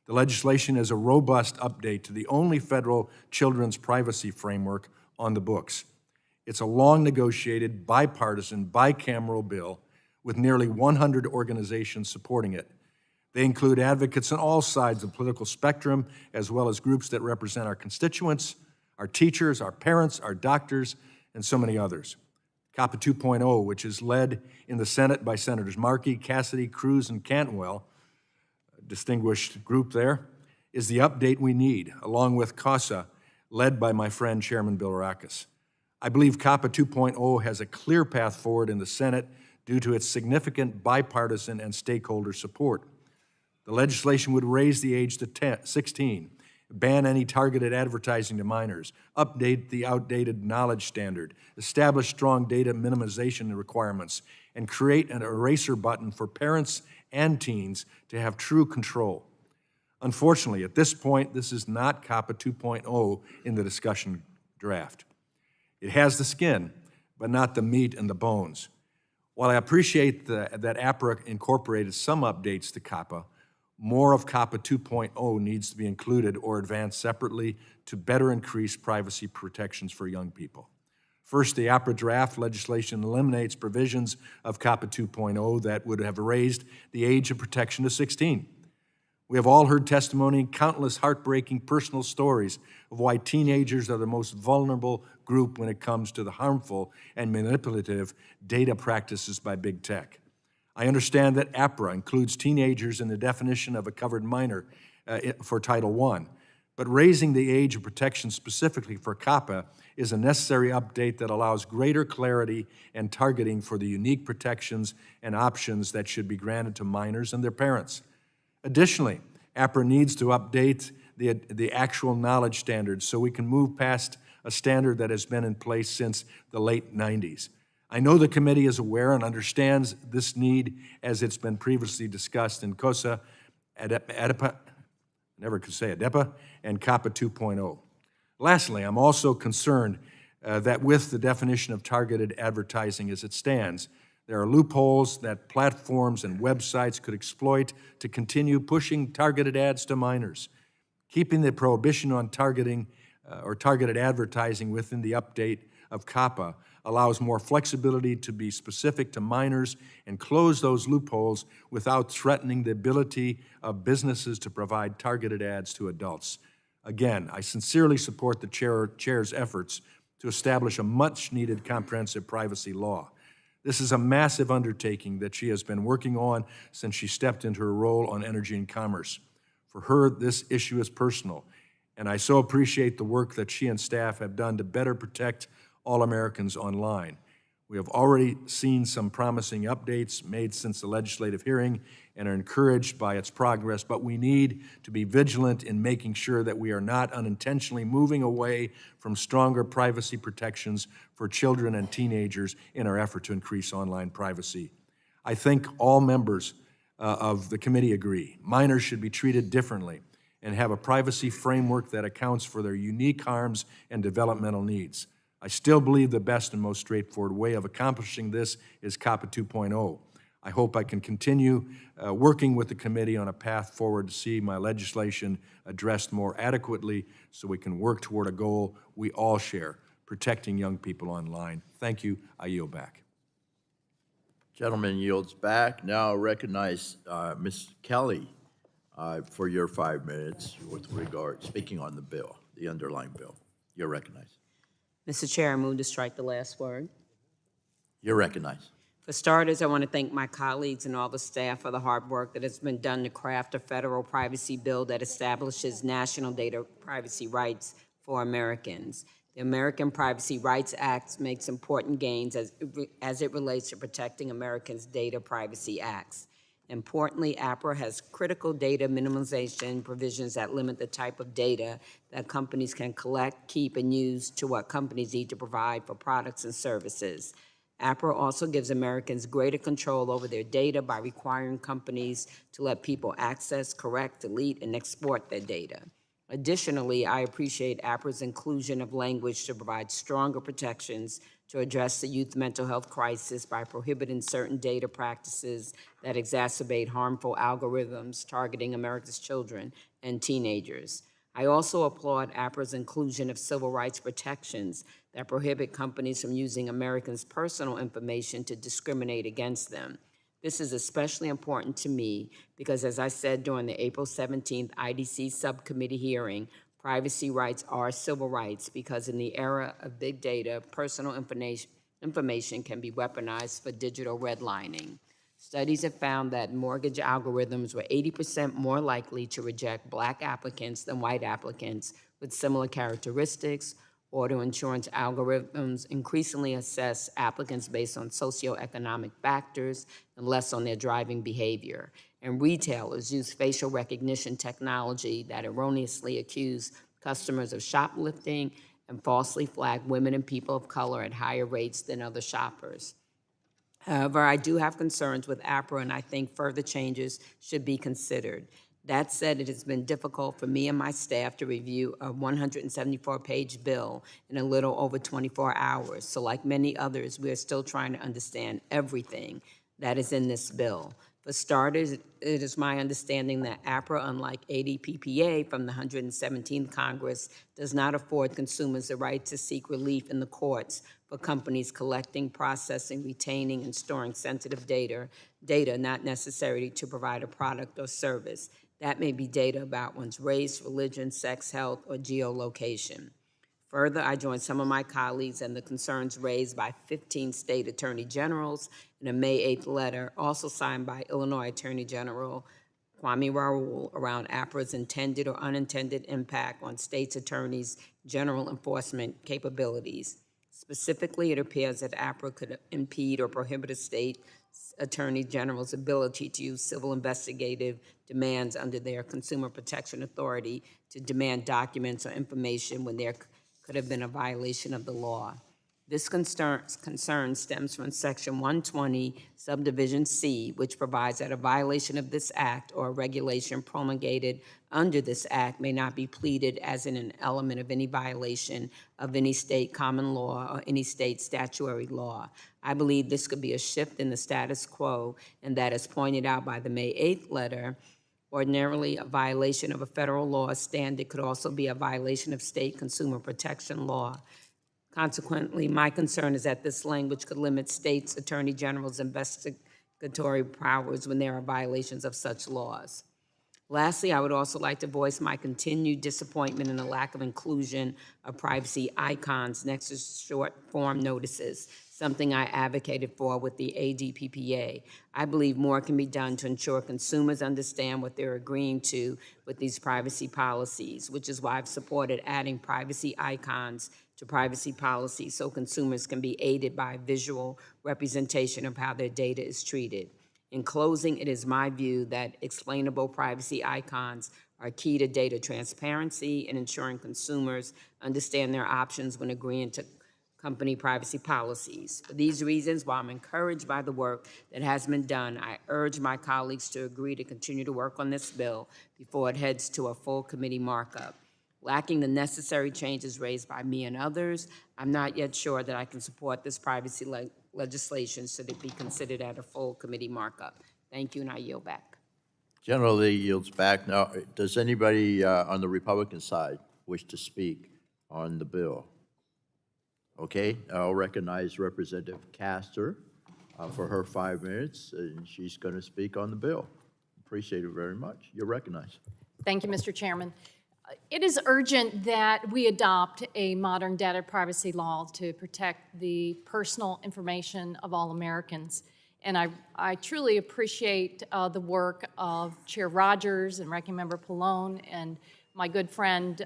The legislation is a robust update to the only federal children's privacy framework on the books. It's a long-negotiated, bipartisan, bicameral bill with nearly 100 organizations supporting it. They include advocates on all sides of the political spectrum, as well as groups that represent our constituents, our teachers, our parents, our doctors, and so many others. COPPA 2.0, which is led in the Senate by Senators Markey, Cassidy, Cruz, and Cantwell, a distinguished group there, is the update we need, along with CASA, led by my friend Chairman Bilirakis. I believe COPPA 2.0 has a clear path forward in the Senate due to its significant bipartisan and stakeholder support. The legislation would raise the age to 16, ban any targeted advertising to minors, update the outdated knowledge standard, establish strong data minimization requirements, and create an eraser button for parents and teens to have true control. Unfortunately, at this point, this is not COPPA 2.0 in the discussion draft. It has the skin, but not the meat and the bones. While I appreciate that APRA incorporated some updates to COPPA, more of COPPA 2.0 needs to be included or advanced separately to better increase privacy protections for young people. First, the APRA draft legislation eliminates provisions of COPPA 2.0 that would have raised the age of protection to 16. We have all heard testimony, countless heartbreaking personal stories of why teenagers are the most vulnerable group when it comes to the harmful and manipulative data practices by big tech. I understand that APRA includes teenagers in the definition of a covered minor for Title I, but raising the age of protection specifically for COPPA is a necessary update that allows greater clarity and targeting for the unique protections and options that should be granted to minors and their parents. Additionally, APRA needs to update the actual knowledge standards so we can move past a standard that has been in place since the late 90s. I know the committee is aware and understands this need as it's been previously discussed in COSA, ADEPA, never could say ADEPA, and COPPA 2.0. Lastly, I'm also concerned that with the definition of targeted advertising as it stands, there are loopholes that platforms and websites could exploit to continue pushing targeted ads to minors. Keeping the prohibition on targeting or targeted advertising within the update of COPPA allows more flexibility to be specific to minors and close those loopholes without threatening the ability of businesses to provide targeted ads to adults. Again, I sincerely support the chair's efforts to establish a much-needed comprehensive privacy law. This is a massive undertaking that she has been working on since she stepped into her role on Energy and Commerce. For her, this issue is personal, and I so appreciate the work that she and staff have done to better protect all Americans online. We have already seen some promising updates made since the legislative hearing and are encouraged by its progress, but we need to be vigilant in making sure that we are not unintentionally moving away from stronger privacy protections for children and teenagers in our effort to increase online privacy. I think all members of the committee agree. Minors should be treated differently and have a privacy framework that accounts for their unique harms and developmental needs. I still believe the best and most straightforward way of accomplishing this is COPPA 2.0. I hope I can continue working with the committee on a path forward to see my legislation addressed more adequately so we can work toward a goal we all share, protecting young people online. Thank you. I yield back. Gentleman yields back. Now I recognize Ms. Kelly for your 5 minutes with regard, speaking on the bill, the underlying bill. You're recognized. Mr. Chair, I move to strike the last word. You're recognized. For starters, I want to thank my colleagues and all the staff for the hard work that has been done to craft a federal privacy bill that establishes national data privacy rights for Americans. The American Privacy Rights Act makes important gains as it relates to protecting Americans' data privacy acts. Importantly, APRA has critical data minimization provisions that limit the type of data that companies can collect, keep, and use to what companies need to provide for products and services. APRA also gives Americans greater control over their data by requiring companies to let people access, correct, delete, and export their data. Additionally, I appreciate APRA's inclusion of language to provide stronger protections to address the youth mental health crisis by prohibiting certain data practices that exacerbate harmful algorithms targeting America's children and teenagers. I also applaud APRA's inclusion of civil rights protections that prohibit companies from using Americans' personal information to discriminate against them. This is especially important to me because, as I said during the April 17th IDC subcommittee hearing, privacy rights are civil rights because in the era of big data, personal information can be weaponized for digital redlining. Studies have found that mortgage algorithms were 80% more likely to reject Black applicants than white applicants with similar characteristics. Auto insurance algorithms increasingly assess applicants based on socioeconomic factors and less on their driving behavior. And retailers use facial recognition technology that erroneously accuse customers of shoplifting and falsely flag women and people of color at higher rates than other shoppers. However, I do have concerns with APRA, and I think further changes should be considered. That said, it has been difficult for me and my staff to review a 174-page bill in a little over 24 hours. So like many others, we are still trying to understand everything that is in this bill. For starters, it is my understanding that APRA, unlike ADPPA from the 117th Congress, does not afford consumers the right to seek relief in the courts for companies collecting, processing, retaining, and storing sensitive data not necessary to provide a product or service. That may be data about one's race, religion, sex, health, or geolocation. Further, I join some of my colleagues in the concerns raised by 15 state attorney generals in a May 8th letter, also signed by Illinois Attorney General Kwame Raoul, around APRA's intended or unintended impact on states' attorneys' general enforcement capabilities. Specifically, it appears that APRA could impede or prohibit a state attorney general's ability to use civil investigative demands under their Consumer Protection Authority to demand documents or information when there could have been a violation of the law. This concern stems from Section 120, Subdivision C, which provides that a violation of this act or a regulation promulgated under this act may not be pleaded as an element of any violation of any state common law or any state statutory law. I believe this could be a shift in the status quo, and that, as pointed out by the May 8th letter, ordinarily, a violation of a federal law standard could also be a violation of state consumer protection law. Consequently, my concern is that this language could limit states' attorney generals' investigatory powers when there are violations of such laws. Lastly, I would also like to voice my continued disappointment in the lack of inclusion of privacy icons next to short-form notices, something I advocated for with the ADPPA. I believe more can be done to ensure consumers understand what they're agreeing to with these privacy policies, which is why I've supported adding privacy icons to privacy policies so consumers can be aided by visual representation of how their data is treated. In closing, it is my view that explainable privacy icons are key to data transparency and ensuring consumers understand their options when agreeing to company privacy policies. For these reasons, while I'm encouraged by the work that has been done, I urge my colleagues to agree to continue to work on this bill before it heads to a full committee markup. Lacking the necessary changes raised by me and others, I'm not yet sure that I can support this privacy legislation should it be considered at a full committee markup. Thank you, and I yield back. General Lee yields back. Now, does anybody on the Republican side wish to speak on the bill? Okay, I'll recognize Representative Castor for her 5 minutes, and she's going to speak on the bill. Appreciate it very much. You're recognized. Thank you, Mr. Chairman. It is urgent that we adopt a modern data privacy law to protect the personal information of all Americans. And I truly appreciate the work of Chair Rogers and Ranking Member Pallone and my good friend,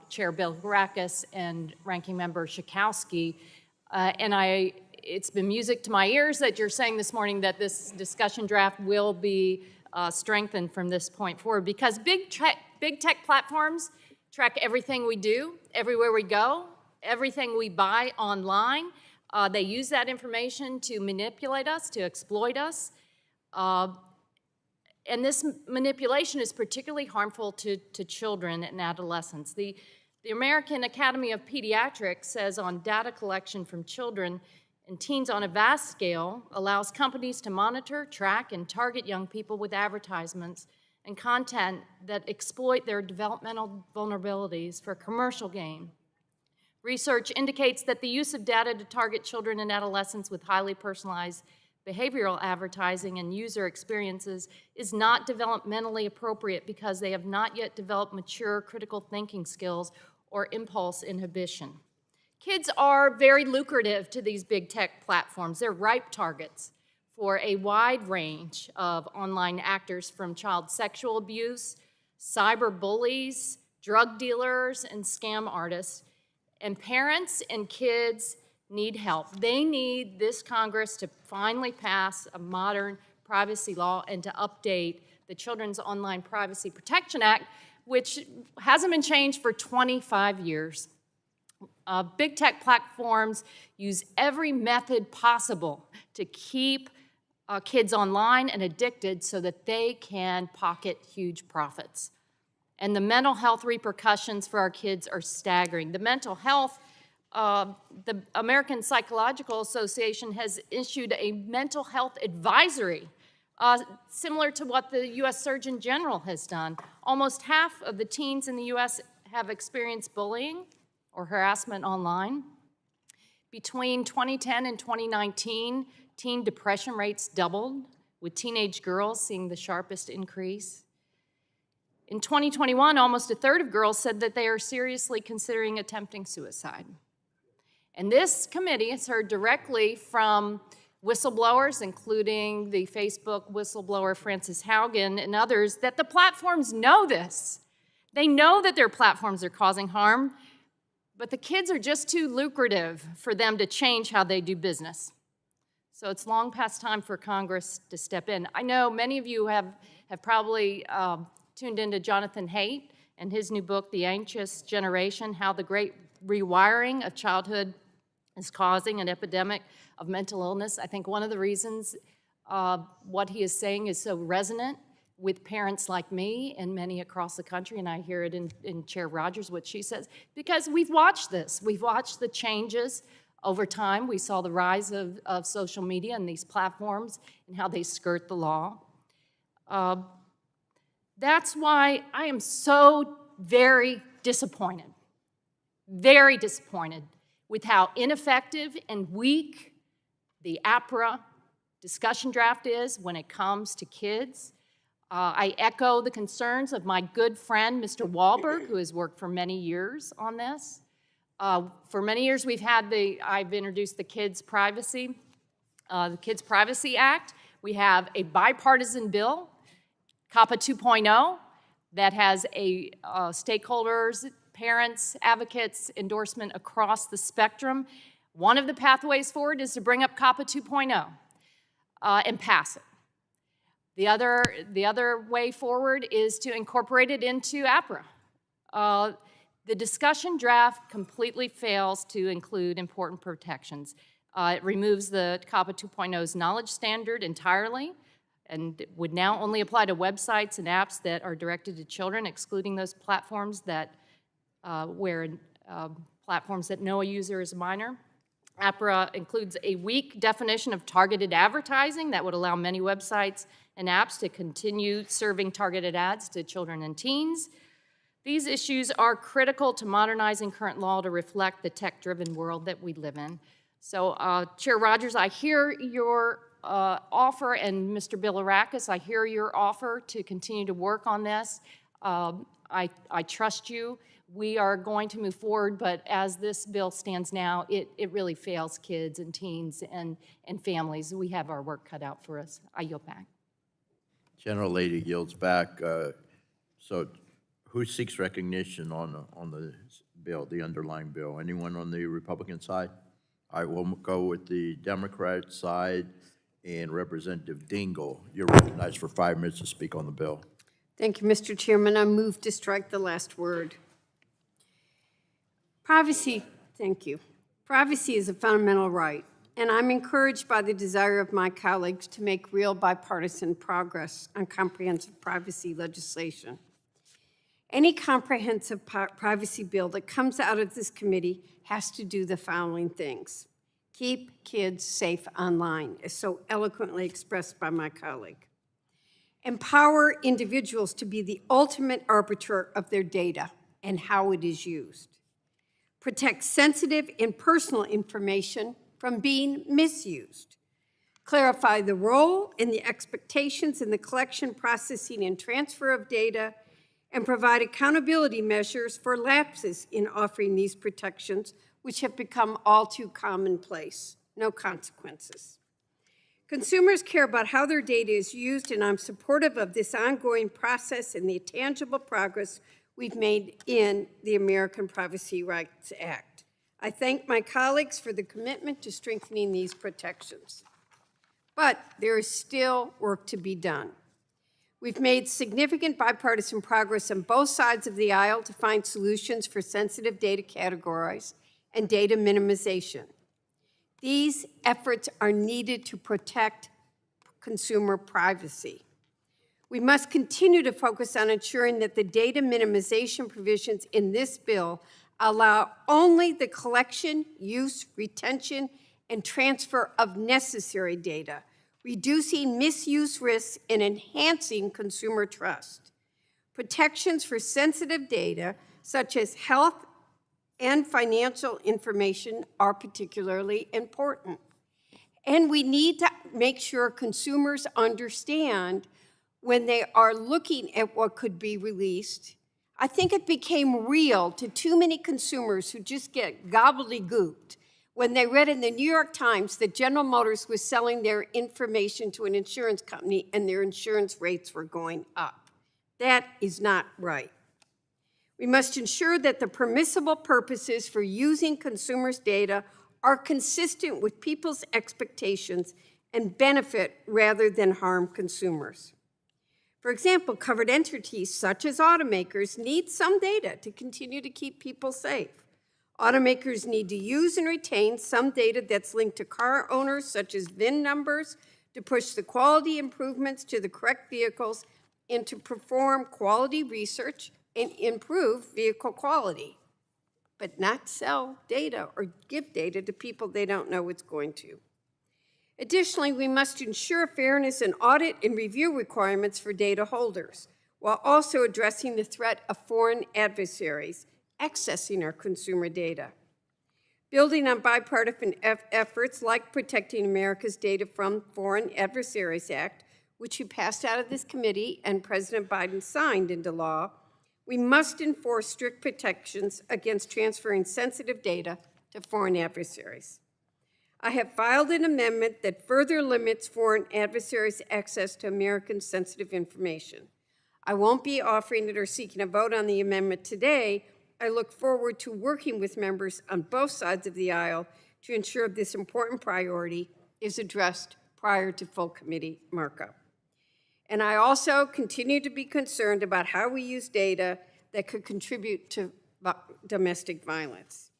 Chair Bilgerakis and Ranking Member Schakowsky. It's been music to my ears that you're saying this morning that this discussion draft will be strengthened from this point forward, because big tech platforms track everything we do, everywhere we go, everything we buy online. They use that information to manipulate us, to exploit us. And this manipulation is particularly harmful to children and adolescents. The American Academy of Pediatrics says on data collection from children and teens on a vast scale allows companies to monitor, track, and target young people with advertisements and content that exploit their developmental vulnerabilities for commercial gain. Research indicates that the use of data to target children and adolescents with highly personalized behavioral advertising and user experiences is not developmentally appropriate because they have not yet developed mature critical thinking skills or impulse inhibition. Kids are very lucrative to these big tech platforms. They're ripe targets for a wide range of online actors, from child sexual abuse, cyber bullies, drug dealers, and scam artists. And parents and kids need help. They need this Congress to finally pass a modern privacy law and to update the Children's Online Privacy Protection Act, which hasn't been changed for 25 years. Big tech platforms use every method possible to keep kids online and addicted so that they can pocket huge profits. And the mental health repercussions for our kids are staggering. The mental health, the American Psychological Association has issued a mental health advisory similar to what the U.S. Surgeon General has done. Almost half of the teens in the U.S. have experienced bullying or harassment online. Between 2010 and 2019, teen depression rates doubled, with teenage girls seeing the sharpest increase. In 2021, almost a third of girls said that they are seriously considering attempting suicide. And this committee has heard directly from whistleblowers, including the Facebook whistleblower Frances Haugen and others, that the platforms know this. They know that their platforms are causing harm, but the kids are just too lucrative for them to change how they do business. So it's long past time for Congress to step in. I know many of you have probably tuned into Jonathan Haidt and his new book, The Anxious Generation, How the Great Rewiring of Childhood is Causing an Epidemic of Mental Illness. I think one of the reasons what he is saying is so resonant with parents like me and many across the country, and I hear it in Chair Rogers, what she says, because we've watched this. We've watched the changes over time. We saw the rise of social media and these platforms and how they skirt the law. That's why I am so very disappointed with how ineffective and weak the APRA discussion draft is when it comes to kids. I echo the concerns of my good friend, Mr. Wahlberg, who has worked for many years on this. For many years, I've introduced the Kids Privacy Act. We have a bipartisan bill, COPPA 2.0, that has a stakeholders, parents, advocates endorsement across the spectrum. One of the pathways forward is to bring up COPPA 2.0 and pass it. The other way forward is to incorporate it into APRA. The discussion draft completely fails to include important protections. It removes the COPPA 2.0's knowledge standard entirely and would now only apply to websites and apps that are directed to children, excluding those platforms that platforms that know a user is a minor. APRA includes a weak definition of targeted advertising that would allow many websites and apps to continue serving targeted ads to children and teens. These issues are critical to modernizing current law to reflect the tech-driven world that we live in. So, Chair Rogers, I hear your offer, and Mr. Bilirakis, I hear your offer to continue to work on this. I trust you. We are going to move forward, but as this bill stands now, it really fails kids and teens and families. We have our work cut out for us. I yield back. General Lady yields back. So who seeks recognition on the bill, the underlying bill? Anyone on the Republican side? All right, we'll go with the Democrat side, and Representative Dingell. You're recognized for 5 minutes to speak on the bill. Thank you, Mr. Chairman. I move to strike the last word. Privacy, thank you. Privacy is a fundamental right, and I'm encouraged by the desire of my colleagues to make real bipartisan progress on comprehensive privacy legislation. Any comprehensive privacy bill that comes out of this committee has to do the following things. Keep kids safe online, as so eloquently expressed by my colleague. Empower individuals to be the ultimate arbiter of their data and how it is used. Protect sensitive and personal information from being misused. Clarify the role and the expectations in the collection, processing, and transfer of data, and provide accountability measures for lapses in offering these protections, which have become all too commonplace. No consequences. Consumers care about how their data is used, and I'm supportive of this ongoing process and the tangible progress we've made in the American Privacy Rights Act. I thank my colleagues for the commitment to strengthening these protections. But there is still work to be done. We've made significant bipartisan progress on both sides of the aisle to find solutions for sensitive data categories and data minimization. These efforts are needed to protect consumer privacy. We must continue to focus on ensuring that the data minimization provisions in this bill allow only the collection, use, retention, and transfer of necessary data reducing misuse risks, and enhancing consumer trust. Protections for sensitive data, such as health and financial information, are particularly important. And we need to make sure consumers understand when they are looking at what could be released. I think it became real to too many consumers who just get gobbledygooked when they read in the New York Times that General Motors was selling their information to an insurance company and their insurance rates were going up. That is not right. We must ensure that the permissible purposes for using consumers' data are consistent with people's expectations and benefit rather than harm consumers. For example, covered entities such as automakers need some data to continue to keep people safe. Automakers need to use and retain some data that's linked to car owners, such as VIN numbers, to push the quality improvements to the correct vehicles and to perform quality research and improve vehicle quality, but not sell data or give data to people they don't know it's going to. Additionally, we must ensure fairness in audit and review requirements for data holders, while also addressing the threat of foreign adversaries accessing our consumer data. Building on bipartisan efforts like Protecting America's Data from Foreign Adversaries Act, which we passed out of this committee and President Biden signed into law, we must enforce strict protections against transferring sensitive data to foreign adversaries. I have filed an amendment that further limits foreign adversaries' access to American sensitive information. I won't be offering it or seeking a vote on the amendment today. I look forward to working with members on both sides of the aisle to ensure this important priority is addressed prior to full committee markup. And I also continue to be concerned about how we use data that could contribute to domestic violence.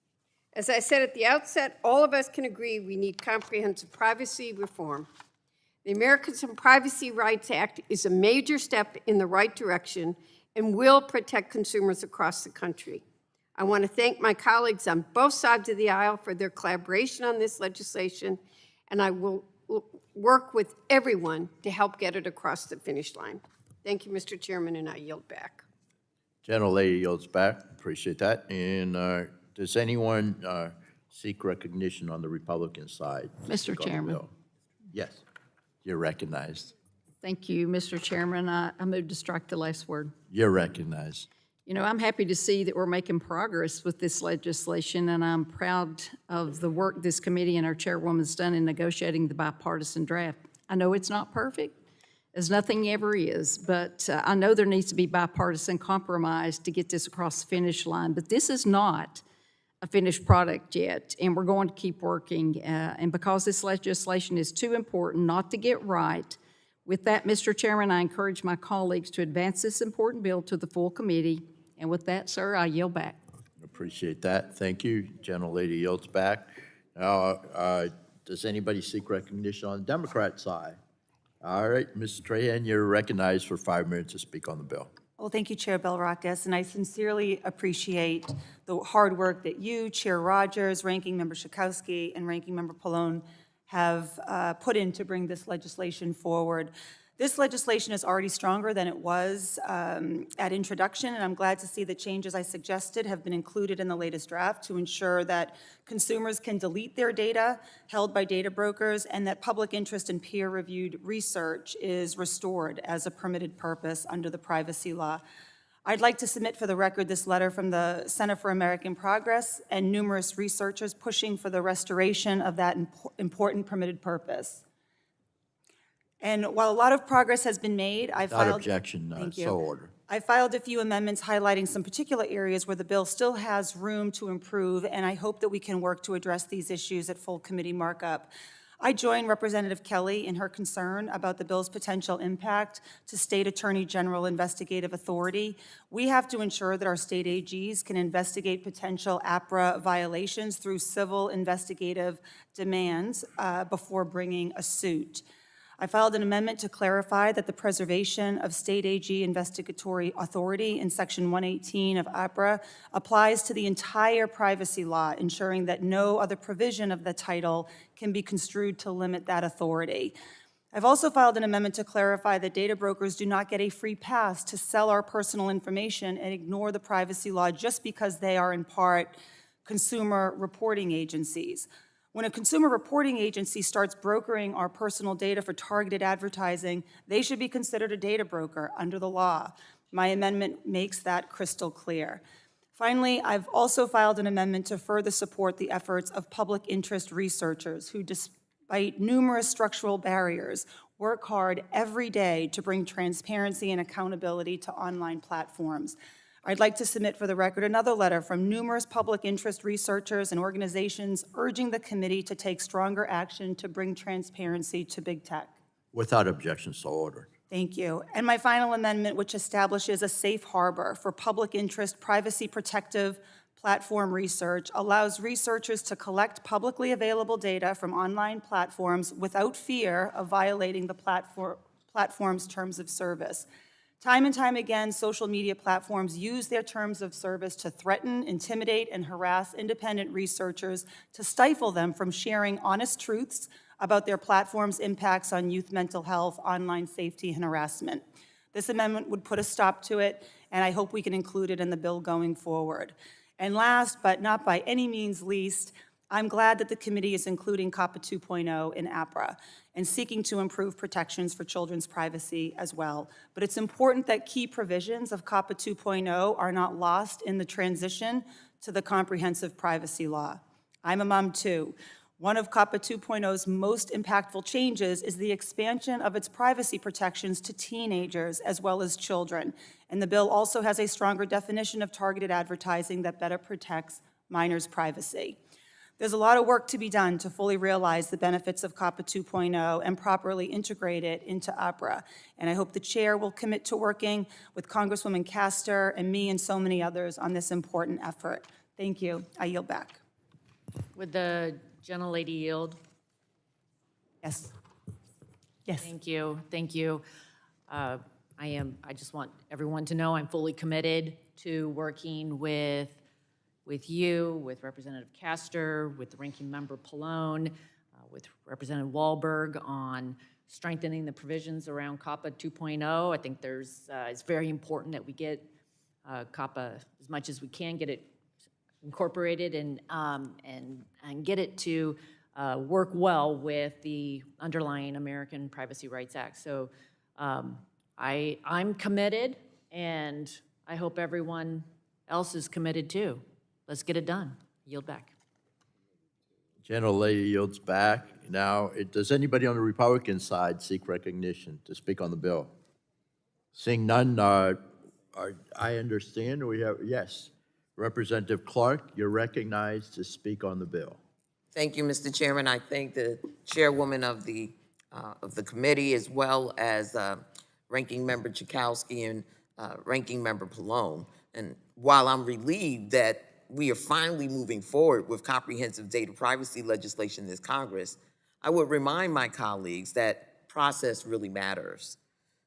As I said at the outset, all of us can agree we need comprehensive privacy reform. The Americans with Privacy Rights Act is a major step in the right direction and will protect consumers across the country. I want to thank my colleagues on both sides of the aisle for their collaboration on this legislation, and I will work with everyone to help get it across the finish line. Thank you, Mr. Chairman, and I yield back. Gentlelady yields back. Appreciate that. And does anyone seek recognition on the Republican side? Mr. On the Chairman. bill? Yes, you're recognized. Thank you, Mr. Chairman. I move to strike the last word. You're recognized. You know, I'm happy to see that we're making progress with this legislation, and I'm proud of the work this committee and our chairwoman's done in negotiating the bipartisan draft. I know it's not perfect, as nothing ever is, but I know there needs to be bipartisan compromise to get this across the finish line, but this is not a finished product yet, and we're going to keep working. And because this legislation is too important not to get right, with that, Mr. Chairman, I encourage my colleagues to advance this important bill to the full committee. And with that, sir, I yield back. Appreciate that. Thank you. Gentlelady yields back. Now, does anybody seek recognition on the Democrat side? All right, Ms. Trahan, you're recognized for 5 minutes to speak on the bill. Well, thank you, Chair Belrakis, and I sincerely appreciate the hard work that you, Chair Rogers, Ranking Member Schakowsky, and Ranking Member Pallone have put in to bring this legislation forward. This legislation is already stronger than it was at introduction, and I'm glad to see the changes I suggested have been included in the latest draft to ensure that consumers can delete their data held by data brokers and that public interest in peer-reviewed research is restored as a permitted purpose under the privacy law. I'd like to submit for the record this letter from the Center for American Progress and numerous researchers pushing for the restoration of that important permitted purpose. And while a lot of progress has been made, I filed— Without objection, Thank you. so ordered. I filed a few amendments highlighting some particular areas where the bill still has room to improve, and I hope that we can work to address these issues at full committee markup. I join Representative Kelly in her concern about the bill's potential impact to state attorney general investigative authority. We have to ensure that our state AGs can investigate potential APRA violations through civil investigative demands before bringing a suit. I filed an amendment to clarify that the preservation of state AG investigatory authority in Section 118 of APRA applies to the entire privacy law, ensuring that no other provision of the title can be construed to limit that authority. I've also filed an amendment to clarify that data brokers do not get a free pass to sell our personal information and ignore the privacy law just because they are in part consumer reporting agencies. When a consumer reporting agency starts brokering our personal data for targeted advertising, they should be considered a data broker under the law. My amendment makes that crystal clear. Finally, I've also filed an amendment to further support the efforts of public interest researchers who, despite numerous structural barriers, work hard every day to bring transparency and accountability to online platforms. I'd like to submit for the record another letter from numerous public interest researchers and organizations urging the committee to take stronger action to bring transparency to big tech. Without objection, so ordered. Thank you. And my final amendment, which establishes a safe harbor for public interest privacy protective platform research, allows researchers to collect publicly available data from online platforms without fear of violating the platform's terms of service. Time and time again, social media platforms use their terms of service to threaten, intimidate, and harass independent researchers to stifle them from sharing honest truths about their platform's impacts on youth mental health, online safety, and harassment. This amendment would put a stop to it, and I hope we can include it in the bill going forward. And last, but not by any means least, I'm glad that the committee is including COPPA 2.0 in APRA and seeking to improve protections for children's privacy as well. But it's important that key provisions of COPPA 2.0 are not lost in the transition to the comprehensive privacy law. I'm a mom too. One of COPPA 2.0's most impactful changes is the expansion of its privacy protections to teenagers as well as children. And the bill also has a stronger definition of targeted advertising that better protects minors' privacy. There's a lot of work to be done to fully realize the benefits of COPPA 2.0 and properly integrate it into APRA. And I hope the chair will commit to working with Congresswoman Castor and me and so many others on this important effort. Thank you. I yield back. Would the gentlelady yield? Yes. Yes. Thank you, thank you. I just want everyone to know I'm fully committed to working with you, with Representative Castor, with the Ranking Member Pallone, with Representative Wahlberg on strengthening the provisions around COPPA 2.0. I think it's very important that we get COPPA as much as we can, get it incorporated and get it to work well with the underlying American Privacy Rights Act. So I'm committed, and I hope everyone else is committed too. Let's get it done. Yield back. Gentlelady yields back. Now, does anybody on the Republican side seek recognition to speak on the bill? Seeing none, I understand we have, yes. Representative Clark, you're recognized to speak on the bill. Thank you, Mr. Chairman. I thank the chairwoman of the committee, as well as Ranking Member Chakowski and Ranking Member Pallone. And while I'm relieved that we are finally moving forward with comprehensive data privacy legislation in this Congress, I would remind my colleagues that process really matters.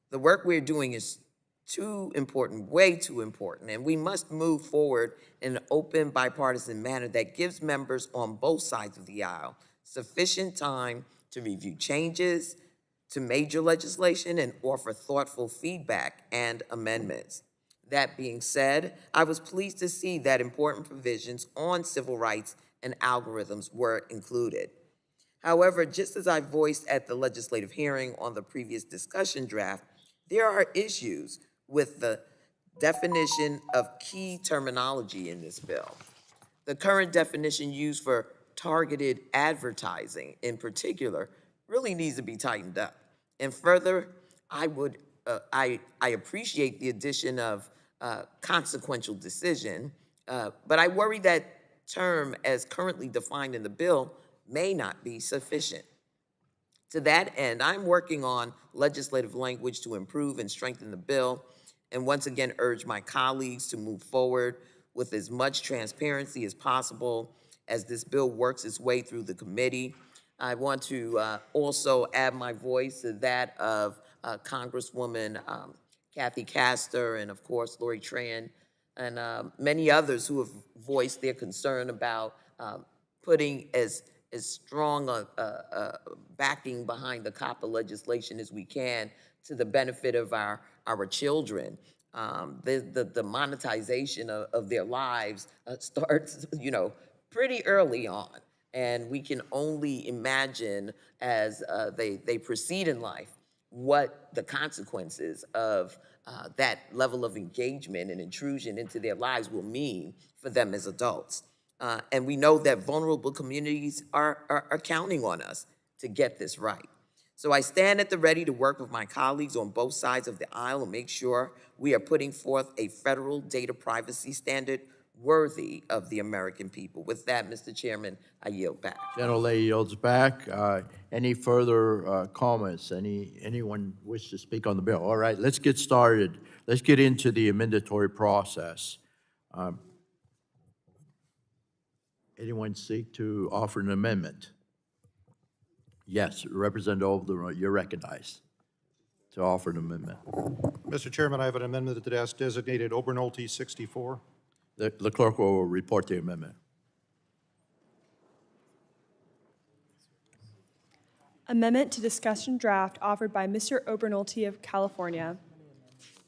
The work we're doing is too important, way too important, and we must move forward in an open, bipartisan manner that gives members on both sides of the aisle sufficient time to review changes to major legislation and offer thoughtful feedback and amendments. That being said, I was pleased to see that important provisions on civil rights and algorithms were included. However, just as I voiced at the legislative hearing on the previous discussion draft, there are issues with the definition of key terminology in this bill. The current definition used for targeted advertising in particular really needs to be tightened up. And further, I appreciate the addition of consequential decision, but I worry that term as currently defined in the bill may not be sufficient. To that end, I'm working on legislative language to improve and strengthen the bill, and once again urge my colleagues to move forward with as much transparency as possible as this bill works its way through the committee. I want to also add my voice to that of Congresswoman Kathy Castor and, of course, Lori Tran, and many others who have voiced their concern about putting as as strong a backing behind the COPPA legislation as we can to the benefit of our children. The monetization of their lives starts, pretty early on. And we can only imagine as they proceed in life what the consequences of that level of engagement and intrusion into their lives will mean for them as adults. And we know that vulnerable communities are counting on us to get this right. So I stand at the ready to work with my colleagues on both sides of the aisle and make sure we are putting forth a federal data privacy standard worthy of the American people. With that, Mr. Chairman, I yield back. Gentlelady yields back. Any further comments? Anyone wish to speak on the bill? All right, let's get started. Let's get into the amendatory process. Anyone seek to offer an amendment? Yes, Representative Overton, you're recognized to offer an amendment. Mr. Chairman, I have an amendment that is designated Obernolte 64. The clerk will report the amendment. Amendment to discussion draft offered by Mr. Obernolte of California.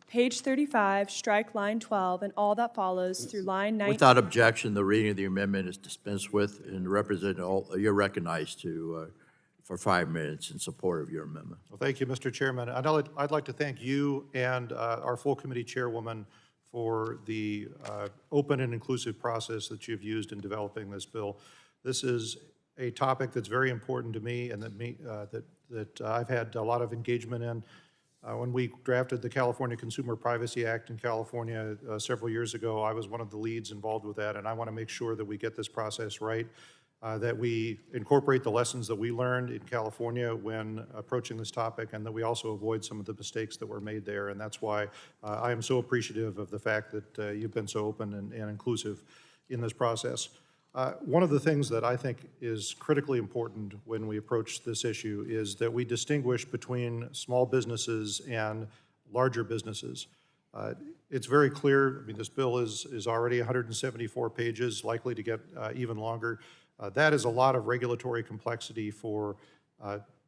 Page 35, strike line 12 and all that follows through line 19. Without objection, the reading of the amendment is dispensed with, and Representative, you're recognized for 5 minutes in support of your amendment. Well, thank you, Mr. Chairman. I'd like to thank you and our full committee chairwoman for the open and inclusive process that you've used in developing this bill. This is a topic that's very important to me and that I've had a lot of engagement in. When we drafted the California Consumer Privacy Act in California several years ago, I was one of the leads involved with that, and I want to make sure that we get this process right, that we incorporate the lessons that we learned in California when approaching this topic, and that we also avoid some of the mistakes that were made there. And that's why I am so appreciative of the fact that you've been so open and inclusive in this process. One of the things that I think is critically important when we approach this issue is that we distinguish between small businesses and larger businesses. It's very clear, I mean, this bill is already 174 pages, likely to get even longer. That is a lot of regulatory complexity for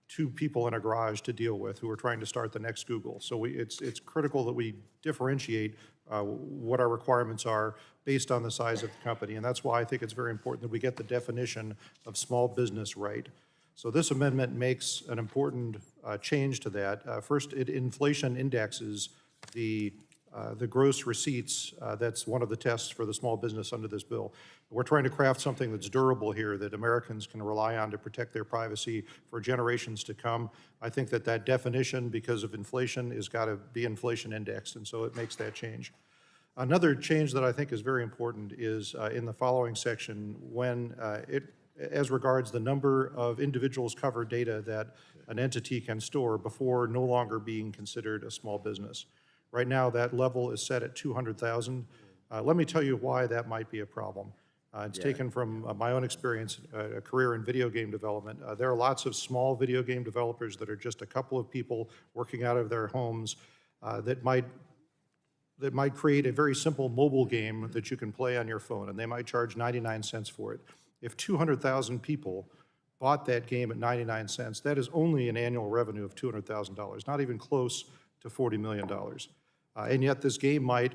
two people in a garage to deal with who are trying to start the next Google. So it's critical that we differentiate what our requirements are based on the size of the company. And that's why I think it's very important that we get the definition of small business right. So this amendment makes an important change to that. First, it inflation indexes the gross receipts. That's one of the tests for the small business under this bill. We're trying to craft something that's durable here that Americans can rely on to protect their privacy for generations to come. I think that definition, because of inflation, has got to be inflation indexed, and so it makes that change. Another change that I think is very important is in the following section when as regards the number of individuals covered data that an entity can store before no longer being considered a small business. Right now, that level is set at 200,000. Let me tell you why that might be a problem. It's taken from my own experience, a career in video game development. There are lots of small video game developers that are just a couple of people working out of their homes that might create a very simple mobile game that you can play on your phone, and they might charge 99 cents for it. If 200,000 people bought that game at 99 cents, that is only an annual revenue of $200,000, not even close to $40 million. And yet this game might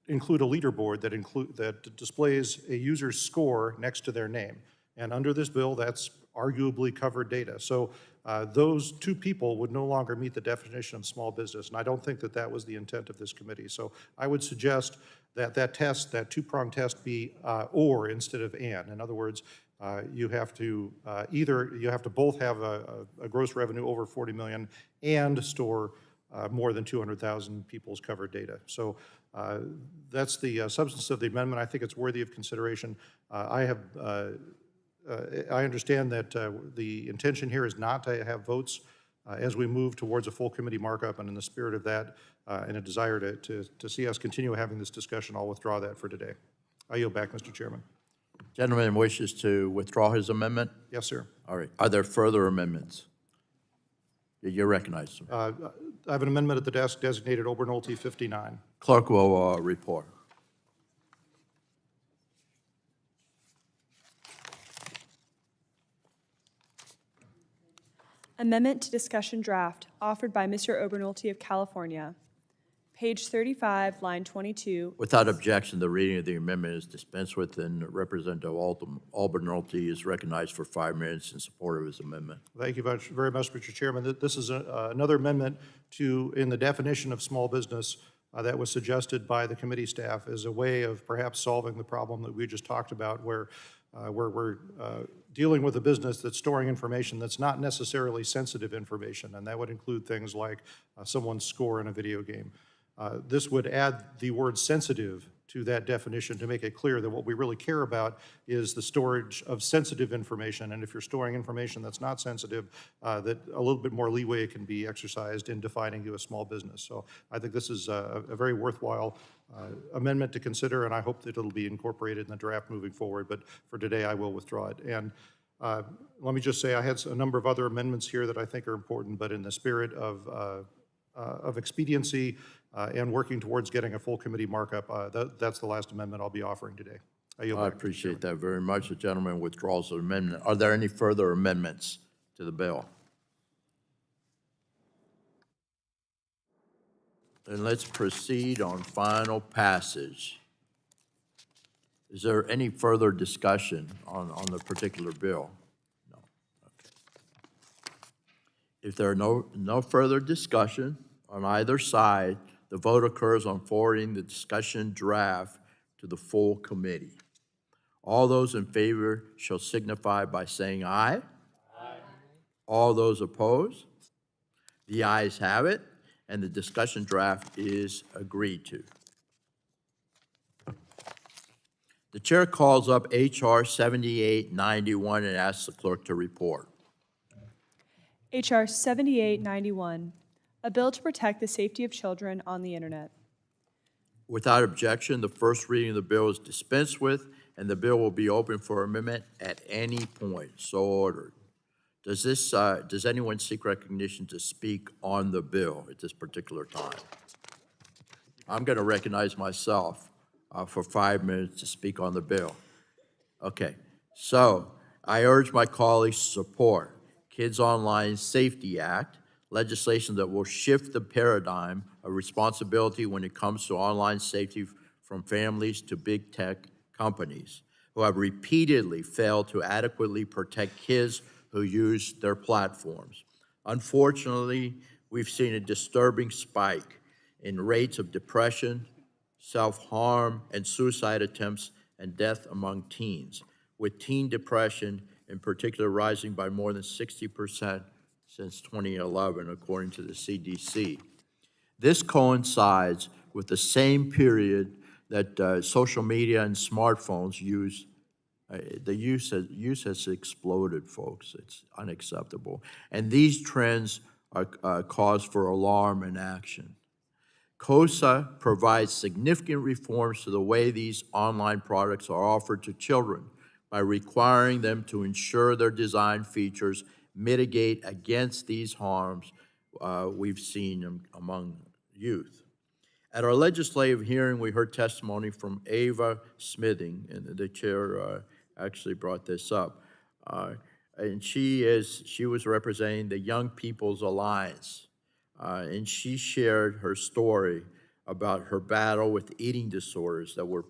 include a leaderboard that displays a user's score next to their name. And under this bill, that's arguably covered data. So those two people would no longer meet the definition of small business, and I don't think that was the intent of this committee. So I would suggest that test, that two-pronged test, be or instead of and. In other words, you have to both have a gross revenue over 40 million and store more than 200,000 people's covered data. So that's the substance of the amendment. I think it's worthy of consideration. I understand that the intention here is not to have votes as we move towards a full committee markup, and in the spirit of that and a desire to see us continue having this discussion, I'll withdraw that for today. I yield back, Mr. Chairman. Gentleman wishes to withdraw his amendment? Yes, sir. All right. Are there further amendments? You're recognized, sir. I have an amendment at the desk designated Obernolte 59. Clerk will report. Amendment to discussion draft offered by Mr. Obernolte of California. Page 35, line 22. Without objection, the reading of the amendment is dispensed with, and Representative Obernolte is recognized for 5 minutes in support of his amendment. Thank you very much, Mr. Chairman. This is another amendment in the definition of small business that was suggested by the committee staff as a way of perhaps solving the problem that we just talked about, where we're dealing with a business that's storing information that's not necessarily sensitive information, and that would include things like someone's score in a video game. This would add the word sensitive to that definition to make it clear that what we really care about is the storage of sensitive information. And if you're storing information that's not sensitive, that a little bit more leeway can be exercised in defining you a small business. So I think this is a very worthwhile amendment to consider, and I hope that it'll be incorporated in the draft moving forward. But for today, I will withdraw it. And let me just say, I had a number of other amendments here that I think are important, but in the spirit of expediency and working towards getting a full committee markup, that's the last amendment I'll be offering today. I appreciate that very much. The gentleman withdraws the amendment. Are there any further amendments to the bill? Then let's proceed on final passage. Is there any further discussion on the particular bill? No. Okay. If there are no further discussion on either side, the vote occurs on forwarding the discussion draft to the full committee. All those in favor shall signify by saying aye. Aye. All those opposed? The ayes have it, and the discussion draft is agreed to. The chair calls up H.R. 7891 and asks the clerk to report. H.R. 7891, a bill to protect the safety of children on the internet. Without objection, the first reading of the bill is dispensed with, and the bill will be open for amendment at any point. So ordered. Does anyone seek recognition to speak on the bill at this particular time? I'm going to recognize myself for 5 minutes to speak on the bill. Okay, so I urge my colleagues to support Kids Online Safety Act, legislation that will shift the paradigm of responsibility when it comes to online safety from families to big tech companies who have repeatedly failed to adequately protect kids who use their platforms. Unfortunately, we've seen a disturbing spike in rates of depression, self-harm, and suicide attempts and death among teens, with teen depression in particular rising by more than 60% since 2011, according to the CDC. This coincides with the same period that social media and smartphones use. The use has exploded, folks. It's unacceptable. And these trends are cause for alarm and action. COSA provides significant reforms to the way these online products are offered to children by requiring them to ensure their design features mitigate against these harms we've seen among youth. At our legislative hearing, we heard testimony from Ava Smithing, and the chair actually brought this up. And she was representing the Young People's Alliance. And she shared her story about her battle with eating disorders that were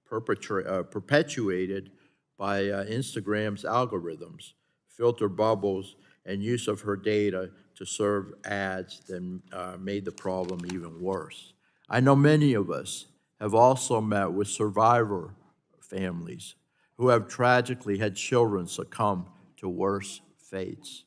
perpetuated by Instagram's algorithms, filter bubbles, and use of her data to serve ads that made the problem even worse. I know many of us have also met with survivor families who have tragically had children succumb to worse fates.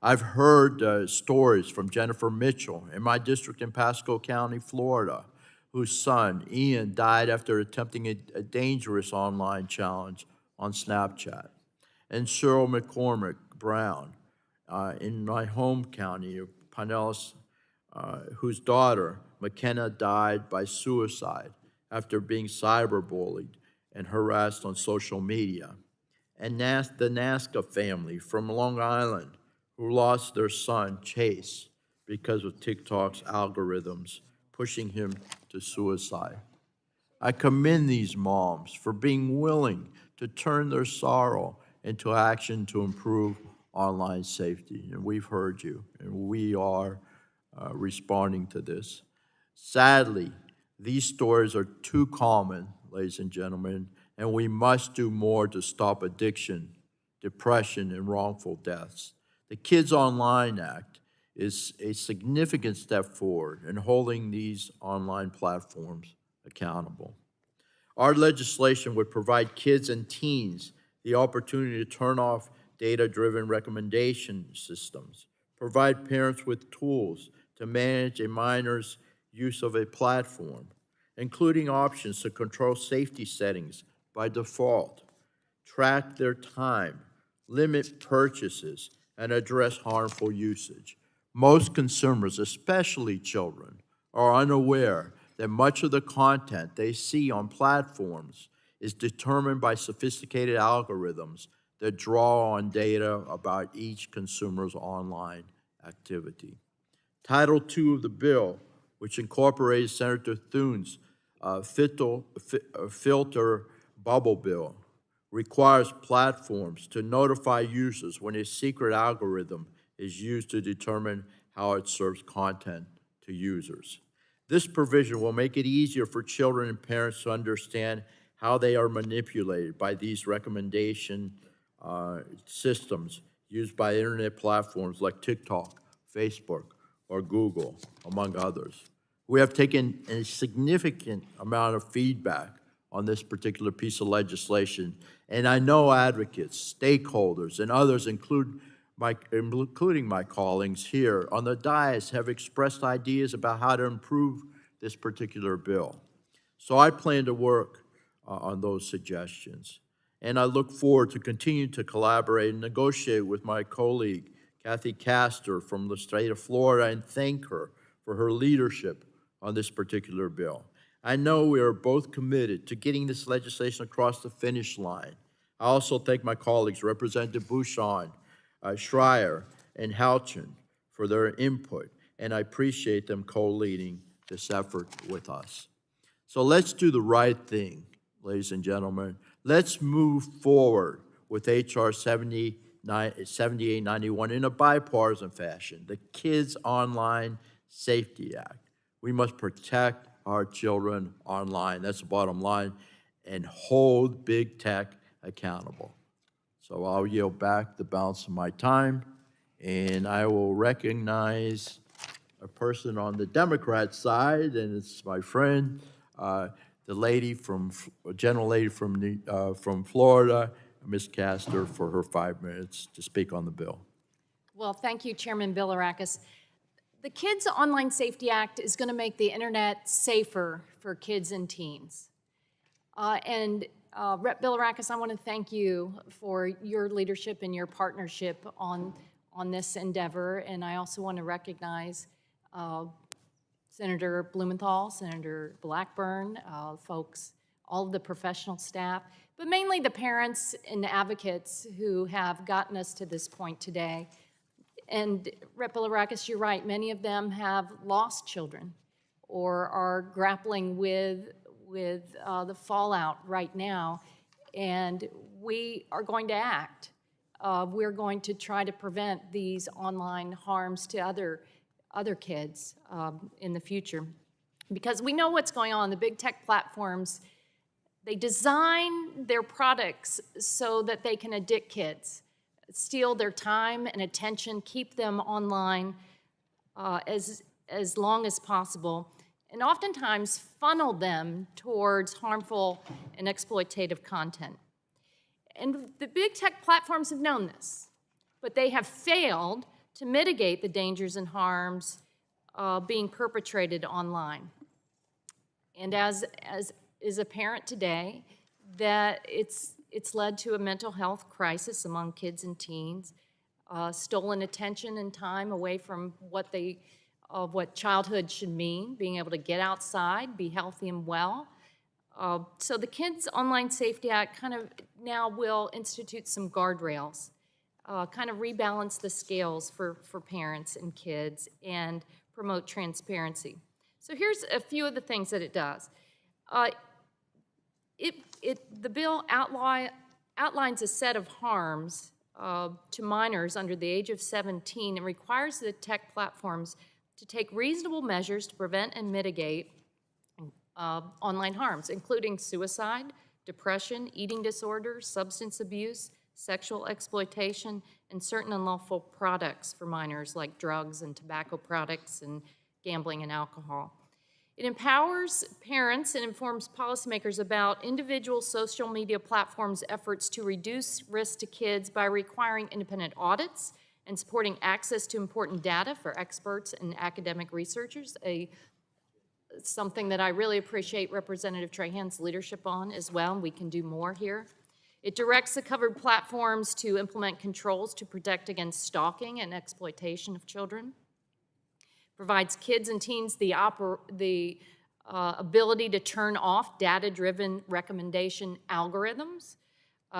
I've heard stories from Jennifer Mitchell in my district in Pasco County, Florida, whose son, Ian, died after attempting a dangerous online challenge on Snapchat. And Cheryl McCormick Brown in my home county of Pinellas, whose daughter, McKenna, died by suicide after being cyberbullied and harassed on social media. And the Nasca family from Long Island, who lost their son, Chase, because of TikTok's algorithms pushing him to suicide. I commend these moms for being willing to turn their sorrow into action to improve online safety, and we've heard you, and we are responding to this. Sadly, these stories are too common, ladies and gentlemen, and we must do more to stop addiction, depression, and wrongful deaths. The Kids Online Act is a significant step forward in holding these online platforms accountable. Our legislation would provide kids and teens the opportunity to turn off data-driven recommendation systems, provide parents with tools to manage a minor's use of a platform, including options to control safety settings by default, track their time, limit purchases, and address harmful usage. Most consumers, especially children, are unaware that much of the content they see on platforms is determined by sophisticated algorithms that draw on data about each consumer's online activity. Title II of the bill, which incorporates Senator Thune's filter bubble bill, requires platforms to notify users when a secret algorithm is used to determine how it serves content to users. This provision will make it easier for children and parents to understand how they are manipulated by these recommendation systems used by internet platforms like TikTok, Facebook, or Google, among others. We have taken a significant amount of feedback on this particular piece of legislation, and I know advocates, stakeholders, and others, including my colleagues here on the dais, have expressed ideas about how to improve this particular bill. So I plan to work on those suggestions, and I look forward to continuing to collaborate and negotiate with my colleague, Kathy Castor from the state of Florida, and thank her for her leadership on this particular bill. I know we are both committed to getting this legislation across the finish line. I also thank my colleagues, Representative Bouchon, Schreier, and Halchin, for their input, and I appreciate them co-leading this effort with us. So let's do the right thing, ladies and gentlemen. Let's move forward with H.R. 7891 in a bipartisan fashion, the Kids Online Safety Act. We must protect our children online, that's the bottom line, and hold big tech accountable. So I'll yield back the balance of my time, and I will recognize a person on the Democrat side, and it's my friend, the general lady from Florida, Ms. Castor, for her 5 minutes to speak on the bill. Well, thank you, Chairman Bilirakis. The Kids Online Safety Act is going to make the internet safer for kids and teens. Rep. Bilirakis, I want to thank you for your leadership and your partnership on this endeavor, and I also want to recognize Senator Blumenthal, Senator Blackburn, folks, all of the professional staff, but mainly the parents and advocates who have gotten us to this point today. And Rep. Bilirakis, you're right, many of them have lost children or are grappling with the fallout right now, and we are going to act. We're going to try to prevent these online harms to other kids in the future, because we know what's going on. The big tech platforms, they design their products so that they can addict kids, steal their time and attention, keep them online as long as possible, and oftentimes funnel them towards harmful and exploitative content. And the big tech platforms have known this, but they have failed to mitigate the dangers and harms being perpetrated online. And as is apparent today, that it's led to a mental health crisis among kids and teens, stolen attention and time away from what childhood should mean, being able to get outside, be healthy and well. So the Kids Online Safety Act kind of now will institute some guardrails, kind of rebalance the scales for parents and kids and promote transparency. So here's a few of the things that it does. The bill outlines a set of harms to minors under the age of 17 and requires the tech platforms to take reasonable measures to prevent and mitigate online harms, including suicide, depression, eating disorders, substance abuse, sexual exploitation, and certain unlawful products for minors like drugs and tobacco products and gambling and alcohol. It empowers parents and informs policymakers about individual social media platforms' efforts to reduce risk to kids by requiring independent audits and supporting access to important data for experts and academic researchers, something that I really appreciate Representative Trahan's leadership on as well. We can do more here. It directs the covered platforms to implement controls to protect against stalking and exploitation of children. Provides kids and teens the ability to turn off data-driven recommendation algorithms,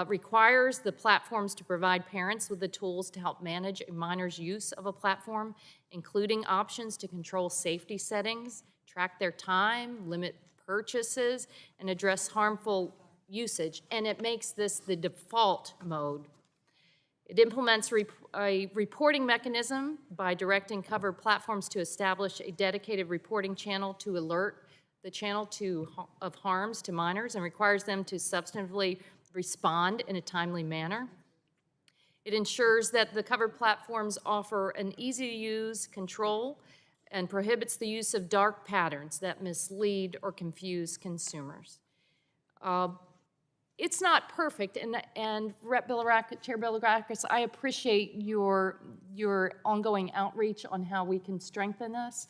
requires the platforms to provide parents with the tools to help manage a minor's use of a platform, including options to control safety settings, track their time, limit purchases, and address harmful usage. And it makes this the default mode. It implements a reporting mechanism by directing covered platforms to establish a dedicated reporting channel to alert the channel of harms to minors and requires them to substantively respond in a timely manner. It ensures that the covered platforms offer an easy-to-use control and prohibits the use of dark patterns that mislead or confuse consumers. It's not perfect, and Chair Bilirakis, I appreciate your ongoing outreach on how we can strengthen this.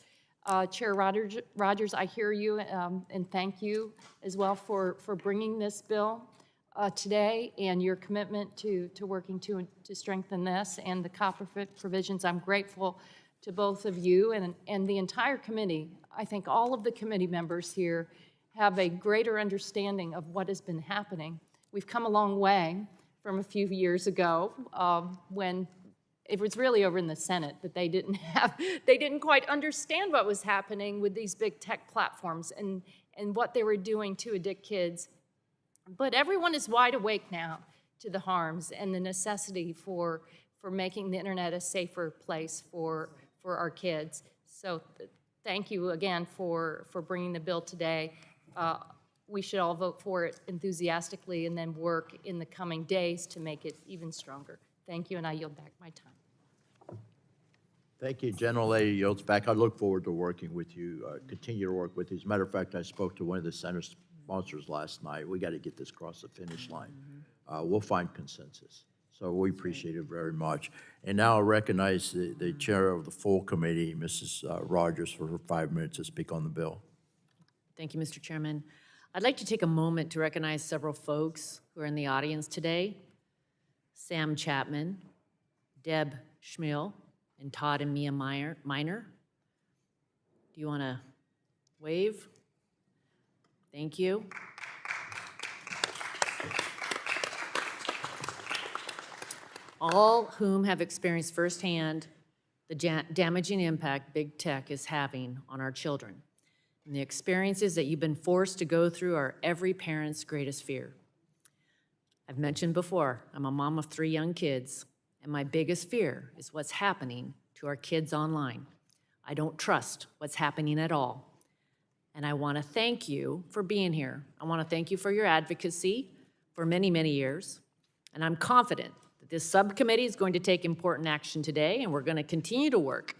Chair Rogers, I hear you, and thank you as well for bringing this bill today and your commitment to working to strengthen this and the copper provisions. I'm grateful to both of you and the entire committee. I think all of the committee members here have a greater understanding of what has been happening. We've come a long way from a few years ago when it was really over in the Senate that they didn't quite understand what was happening with these big tech platforms and what they were doing to addict kids. But everyone is wide awake now to the harms and the necessity for making the internet a safer place for our kids. So thank you again for bringing the bill today. We should all vote for it enthusiastically and then work in the coming days to make it even stronger. Thank you, and I yield back my time. Thank you. General Lady yields back. I look forward to working with you, continue to work with you. As a matter of fact, I spoke to one of the center sponsors last night. We got to get this across the finish line. We'll find consensus. So we appreciate it very much. And now I'll recognize the chair of the full committee, Mrs. Rogers, for her 5 minutes to speak on the bill. Thank you, Mr. Chairman. I'd like to take a moment to recognize several folks who are in the audience today. Sam Chapman, Deb Schmiel, and Todd and Mia Miner. Do you want to wave? Thank you. All whom have experienced firsthand the damaging impact big tech is having on our children. And the experiences that you've been forced to go through are every parent's greatest fear. I've mentioned before, I'm a mom of 3 young kids, and my biggest fear is what's happening to our kids online. I don't trust what's happening at all. And I want to thank you for being here. I want to thank you for your advocacy for many, many years. And I'm confident that this subcommittee is going to take important action today, and we're going to continue to work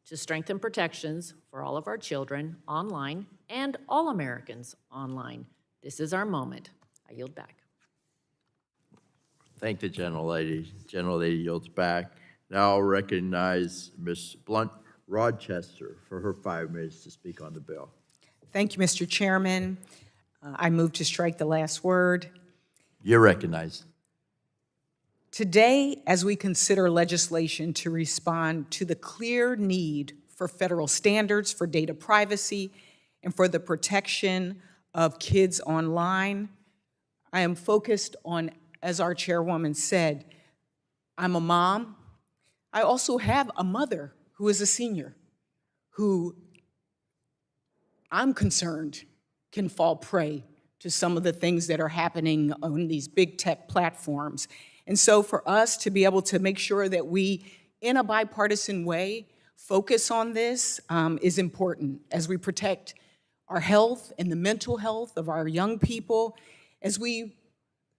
to strengthen protections for all of our children online and all Americans online. This is our moment. I yield back. Thank the General Lady. General Lady yields back. Now I'll recognize Ms. Blunt Rochester for her 5 minutes to speak on the bill. Thank you, Mr. Chairman. I move to strike the last word. You're recognized. Today, as we consider legislation to respond to the clear need for federal standards for data privacy and for the protection of kids online, I am focused on, as our chairwoman said, I'm a mom. I also have a mother who is a senior, who I'm concerned can fall prey to some of the things that are happening on these big tech platforms. And so for us to be able to make sure that we, in a bipartisan way, focus on this is important as we protect our health and the mental health of our young people, as we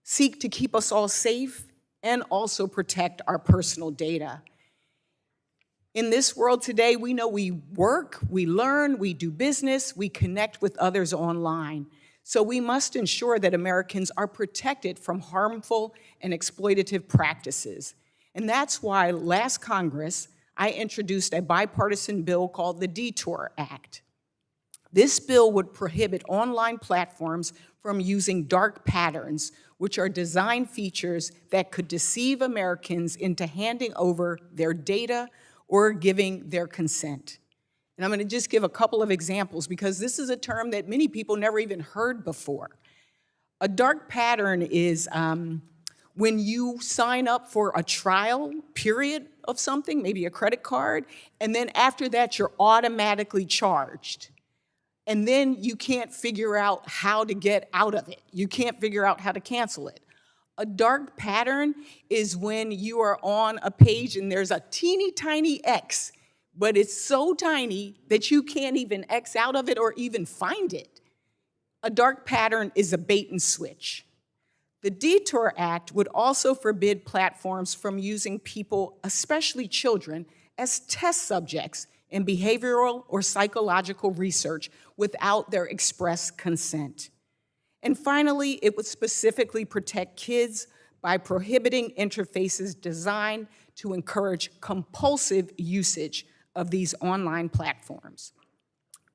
seek to keep us all safe and also protect our personal data. In this world today, we know we work, we learn, we do business, we connect with others online. So we must ensure that Americans are protected from harmful and exploitative practices. And that's why last Congress, I introduced a bipartisan bill called the Detour Act. This bill would prohibit online platforms from using dark patterns, which are design features that could deceive Americans into handing over their data or giving their consent. And I'm going to just give a couple of examples because this is a term that many people never even heard before. A dark pattern is when you sign up for a trial period of something, maybe a credit card, and then after that you're automatically charged. And then you can't figure out how to get out of it. You can't figure out how to cancel it. A dark pattern is when you are on a page and there's a teeny tiny X, but it's so tiny that you can't even X out of it or even find it. A dark pattern is a bait and switch. The Detour Act would also forbid platforms from using people, especially children, as test subjects in behavioral or psychological research without their express consent. And finally, it would specifically protect kids by prohibiting interfaces designed to encourage compulsive usage of these online platforms.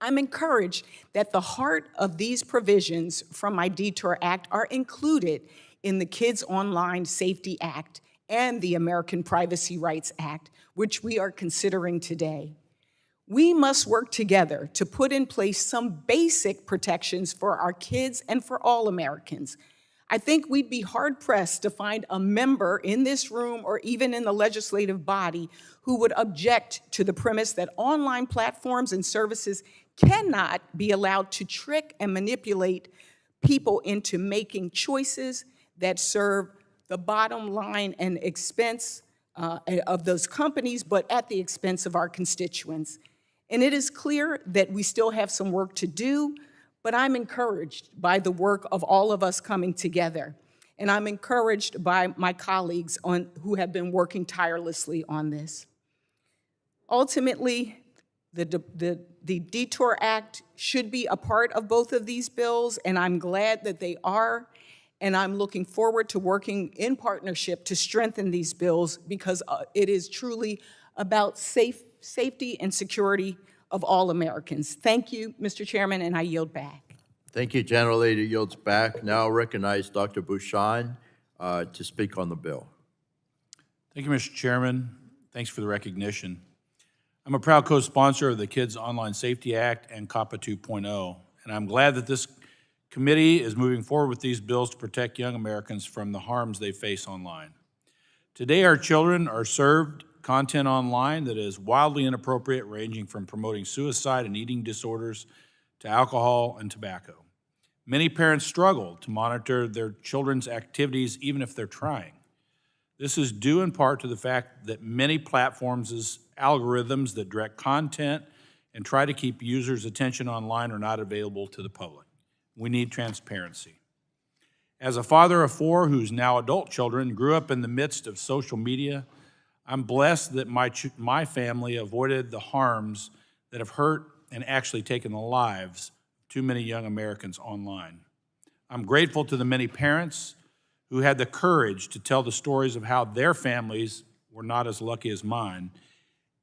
I'm encouraged that the heart of these provisions from my Detour Act are included in the Kids Online Safety Act and the American Privacy Rights Act, which we are considering today. We must work together to put in place some basic protections for our kids and for all Americans. I think we'd be hard-pressed to find a member in this room or even in the legislative body who would object to the premise that online platforms and services cannot be allowed to trick and manipulate people into making choices that serve the bottom line and expense of those companies, but at the expense of our constituents. And it is clear that we still have some work to do, but I'm encouraged by the work of all of us coming together. And I'm encouraged by my colleagues who have been working tirelessly on this. Ultimately, the Detour Act should be a part of both of these bills, and I'm glad that they are. And I'm looking forward to working in partnership to strengthen these bills because it is truly about safety and security of all Americans. Thank you, Mr. Chairman, and I yield back. Thank you, General Leader yields back. Now I'll recognize Dr. Bouchon to speak on the bill. Thank you, Mr. Chairman. Thanks for the recognition. I'm a proud co-sponsor of the Kids Online Safety Act and COPPA 2.0, and I'm glad that this committee is moving forward with these bills to protect young Americans from the harms they face online. Today, our children are served content online that is wildly inappropriate, ranging from promoting suicide and eating disorders to alcohol and tobacco. Many parents struggle to monitor their children's activities even if they're trying. This is due in part to the fact that many platforms' algorithms that direct content and try to keep users' attention online are not available to the public. We need transparency. As a father of 4 whose now adult children grew up in the midst of social media, I'm blessed that my family avoided the harms that have hurt and actually taken the lives of too many young Americans online. I'm grateful to the many parents who had the courage to tell the stories of how their families were not as lucky as mine,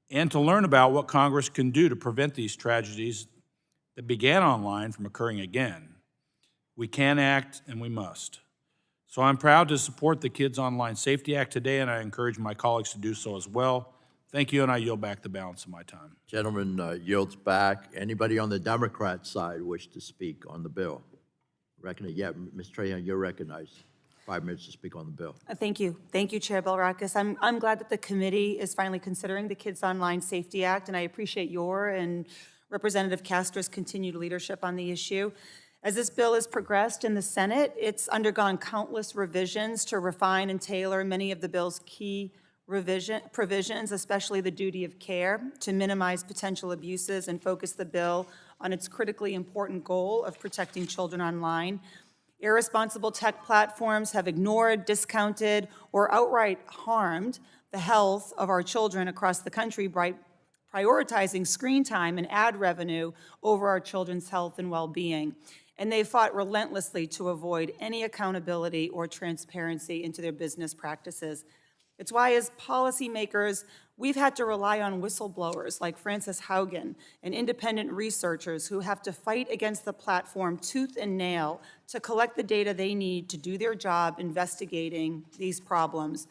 and to learn about what Congress can do to prevent these tragedies that began online from occurring again. We can act and we must. So I'm proud to support the Kids Online Safety Act today, and I encourage my colleagues to do so as well. Thank you, and I yield back the balance of my time. Gentleman yields back. Anybody on the Democrat side wish to speak on the bill? Yeah, Ms. Trahan, you're recognized. 5 minutes to speak on the bill. Thank you. Thank you, Chair Belrakis. I'm glad that the committee is finally considering the Kids Online Safety Act, and I appreciate your and Representative Castro's continued leadership on the issue. As this bill has progressed in the Senate, it's undergone countless revisions to refine and tailor many of the bill's key provisions, especially the duty of care, to minimize potential abuses and focus the bill on its critically important goal of protecting children online. Irresponsible tech platforms have ignored, discounted, or outright harmed the health of our children across the country by prioritizing screen time and ad revenue over our children's health and well-being. And they fought relentlessly to avoid any accountability or transparency into their business practices. It's why, as policymakers, we've had to rely on whistleblowers like Frances Haugen and independent researchers who have to fight against the platform tooth and nail to collect the data they need to do their job investigating these problems.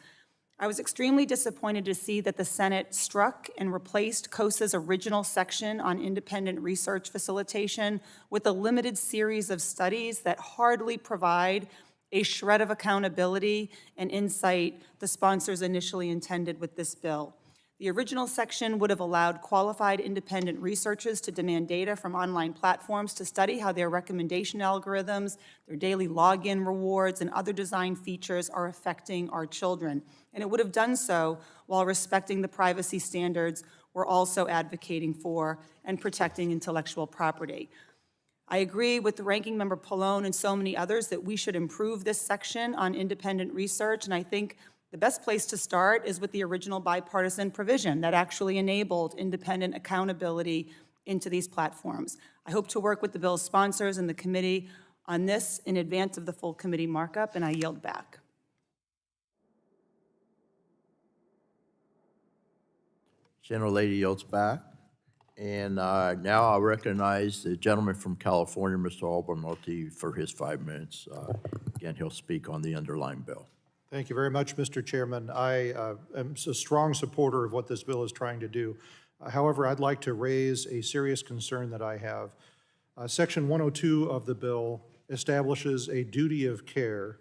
I was extremely disappointed to see that the Senate struck and replaced COSA's original section on independent research facilitation with a limited series of studies that hardly provide a shred of accountability and insight the sponsors initially intended with this bill. The original section would have allowed qualified independent researchers to demand data from online platforms to study how their recommendation algorithms, their daily login rewards, and other design features are affecting our children. And it would have done so while respecting the privacy standards we're also advocating for and protecting intellectual property. I agree with the Ranking Member Pallone and so many others that we should improve this section on independent research, and I think the best place to start is with the original bipartisan provision that actually enabled independent accountability into these platforms. I hope to work with the bill's sponsors and the committee on this in advance of the full committee markup, and I yield back. Gentlelady yields back. And now I recognize the gentleman from California, Mr. Albermonte, for his 5 minutes. Again, he'll speak on the underlying bill. Thank you very much, Mr. Chairman. I am a strong supporter of what this bill is trying to do. However, I'd like to raise a serious concern that I have. Section 102 of the bill establishes a duty of care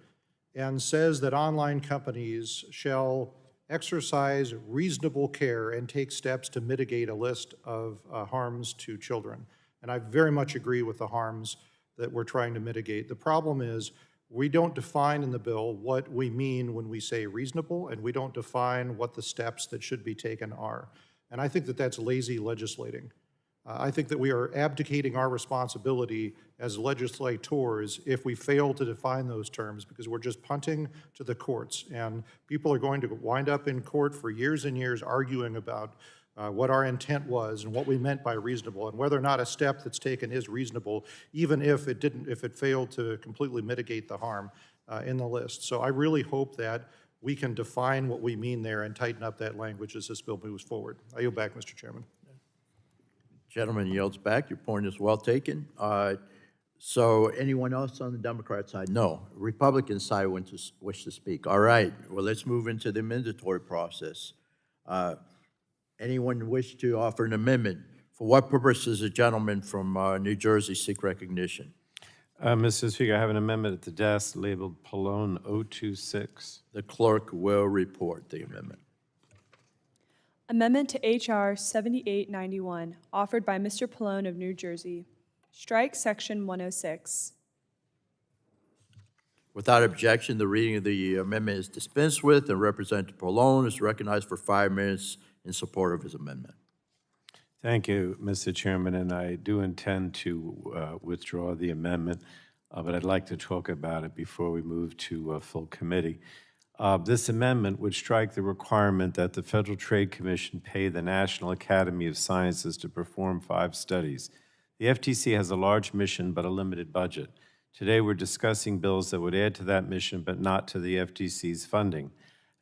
and says that online companies shall exercise reasonable care and take steps to mitigate a list of harms to children. And I very much agree with the harms that we're trying to mitigate. The problem is we don't define in the bill what we mean when we say reasonable, and we don't define what the steps that should be taken are. And I think that that's lazy legislating. I think that we are abdicating our responsibility as legislators if we fail to define those terms, because we're just punting to the courts. And people are going to wind up in court for years and years arguing about what our intent was and what we meant by reasonable, and whether or not a step that's taken is reasonable, even if it failed to completely mitigate the harm in the list. So I really hope that we can define what we mean there and tighten up that language as this bill moves forward. I yield back, Mr. Chairman. Gentleman yields back. Your point is well taken. So anyone else on the Democrat side? No. Republican side wish to speak. All right. Well, let's move into the amendatory process. Anyone wish to offer an amendment? For what purpose does the gentleman from New Jersey seek recognition? Mr. Speaker, I have an amendment at the desk labeled Pallone 026. The clerk will report the amendment. Amendment to H.R. 7891, offered by Mr. Pallone of New Jersey. Strike Section 106. Without objection, the reading of the amendment is dispensed with, and Representative Pallone is recognized for 5 minutes in support of his amendment. Thank you, Mr. Chairman, and I do intend to withdraw the amendment, but I'd like to talk about it before we move to full committee. This amendment would strike the requirement that the Federal Trade Commission pay the National Academy of Sciences to perform 5 studies. The FTC has a large mission but a limited budget. Today we're discussing bills that would add to that mission but not to the FTC's funding.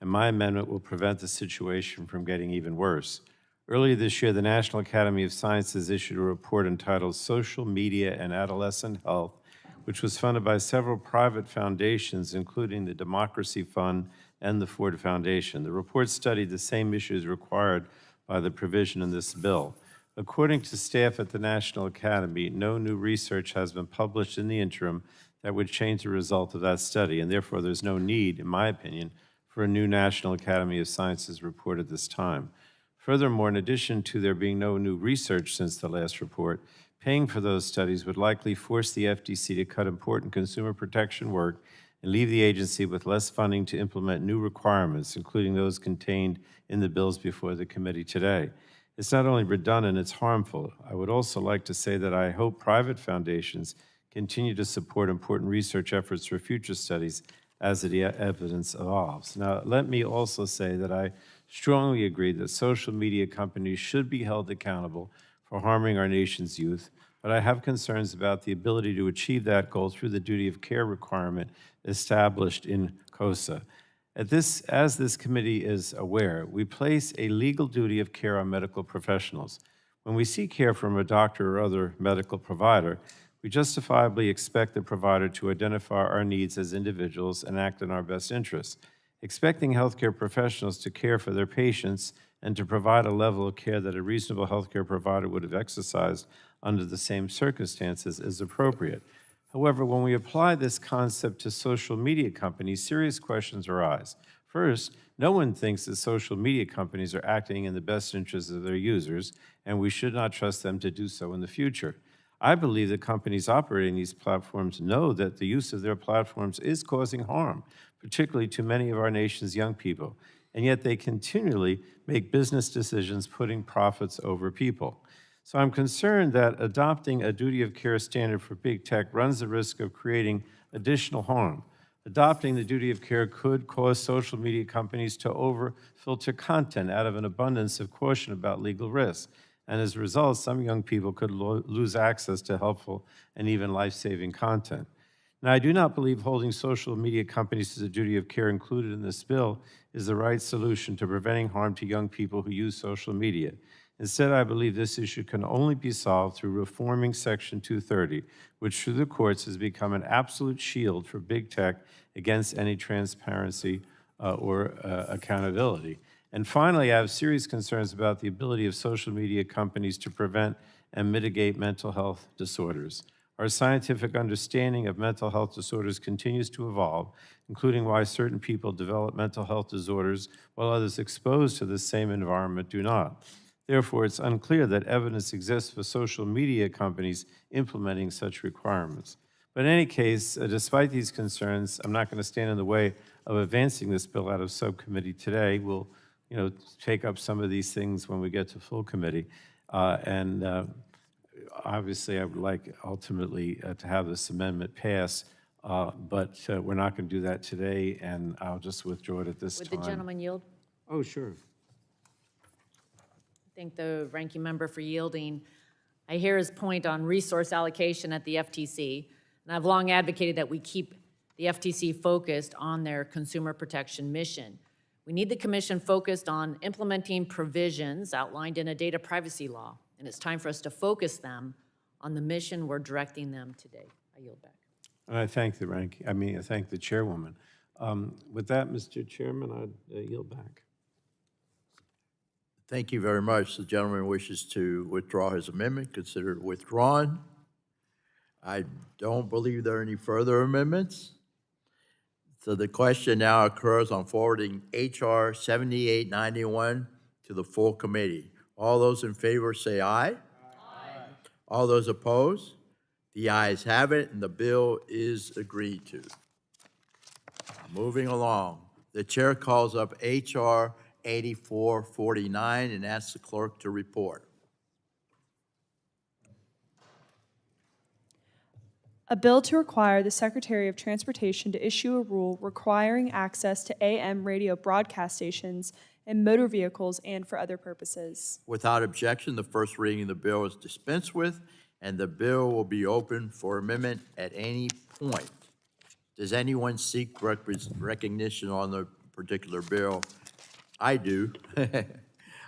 And my amendment will prevent the situation from getting even worse. Earlier this year, the National Academy of Sciences issued a report entitled Social Media and Adolescent Health, which was funded by several private foundations, including the Democracy Fund and the Ford Foundation. The report studied the same issues required by the provision in this bill. According to staff at the National Academy, no new research has been published in the interim that would change the result of that study, and therefore there's no need, in my opinion, for a new National Academy of Sciences report at this time. Furthermore, in addition to there being no new research since the last report, Paying for those studies would likely force the FTC to cut important consumer protection work and leave the agency with less funding to implement new requirements, including those contained in the bills before the committee today. It's not only redundant, it's harmful. I would also like to say that I hope private foundations continue to support important research efforts for future studies as the evidence evolves. Now, let me also say that I strongly agree that social media companies should be held accountable for harming our nation's youth, but I have concerns about the ability to achieve that goal through the duty of care requirement established in COSA. As this committee is aware, we place a legal duty of care on medical professionals. When we seek care from a doctor or other medical provider, we justifiably expect the provider to identify our needs as individuals and act in our best interests. Expecting healthcare professionals to care for their patients and to provide a level of care that a reasonable healthcare provider would have exercised under the same circumstances is appropriate. However, when we apply this concept to social media companies, serious questions arise. First, no one thinks that social media companies are acting in the best interests of their users, and we should not trust them to do so in the future. I believe that companies operating these platforms know that the use of their platforms is causing harm, particularly to many of our nation's young people, and yet they continually make business decisions putting profits over people. So I'm concerned that adopting a duty of care standard for big tech runs the risk of creating additional harm. Adopting the duty of care could cause social media companies to over-filter content out of an abundance of caution about legal risks. And as a result, some young people could lose access to helpful and even life-saving content. Now, I do not believe holding social media companies to the duty of care included in this bill is the right solution to preventing harm to young people who use social media. Instead, I believe this issue can only be solved through reforming Section 230, which through the courts has become an absolute shield for big tech against any transparency or accountability. And finally, I have serious concerns about the ability of social media companies to prevent and mitigate mental health disorders. Our scientific understanding of mental health disorders continues to evolve, including why certain people develop mental health disorders while others exposed to the same environment do not. Therefore, it's unclear that evidence exists for social media companies implementing such requirements. But in any case, despite these concerns, I'm not going to stand in the way of advancing this bill out of subcommittee today. We'll, take up some of these things when we get to full committee. Obviously, I would like ultimately to have this amendment pass, but we're not going to do that today, and I'll just withdraw it at this time. Would the gentleman yield? Oh, sure. Thank the ranking member for yielding. I hear his point on resource allocation at the FTC, and I've long advocated that we keep the FTC focused on their consumer protection mission. We need the commission focused on implementing provisions outlined in a data privacy law, and it's time for us to focus them on the mission we're directing them today. I yield back. And I thank I thank the chairwoman. With that, Mr. Chairman, I yield back. Thank you very much. The gentleman wishes to withdraw his amendment. Consider it withdrawn. I don't believe there are any further amendments. So the question now occurs on forwarding H.R. 7891 to the full committee. All those in favor say aye. Aye. All those opposed? The ayes have it, and the bill is agreed to. Moving along, the chair calls up H.R. 8449 and asks the clerk to report. A bill to require the Secretary of Transportation to issue a rule requiring access to AM radio broadcast stations in motor vehicles and for other purposes. Without objection, the first reading of the bill is dispensed with, and the bill will be open for amendment at any point. Does anyone seek recognition on the particular bill? I do.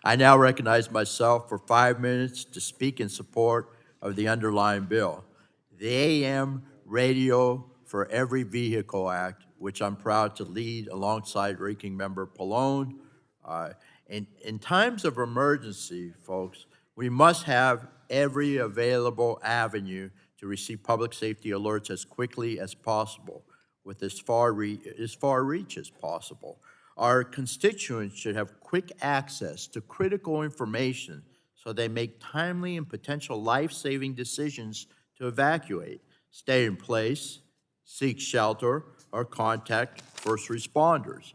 I now recognize myself for 5 minutes to speak in support of the underlying bill. The AM Radio for Every Vehicle Act, which I'm proud to lead alongside Ranking Member Pallone. In times of emergency, folks, we must have every available avenue to receive public safety alerts as quickly as possible with as far reach as possible. Our constituents should have quick access to critical information so they make timely and potential life-saving decisions to evacuate, stay in place, seek shelter, or contact first responders.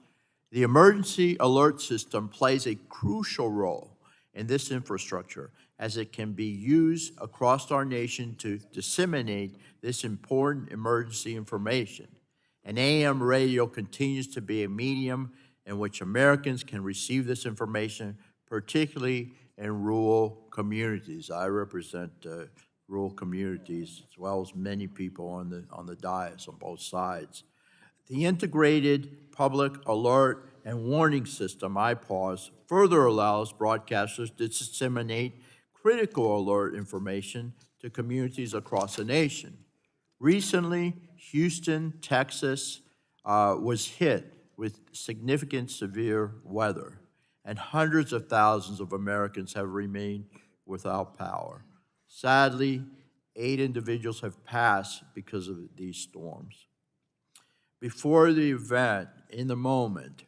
The emergency alert system plays a crucial role in this infrastructure as it can be used across our nation to disseminate this important emergency information. And AM radio continues to be a medium in which Americans can receive this information, particularly in rural communities. I represent rural communities as well as many people on the dais on both sides. The integrated public alert and warning system, IPAWS, further allows broadcasters to disseminate critical alert information to communities across the nation. Recently, Houston, Texas, was hit with significant severe weather, and hundreds of thousands of Americans have remained without power. Sadly, 8 individuals have passed because of these storms. Before the event, in the moment,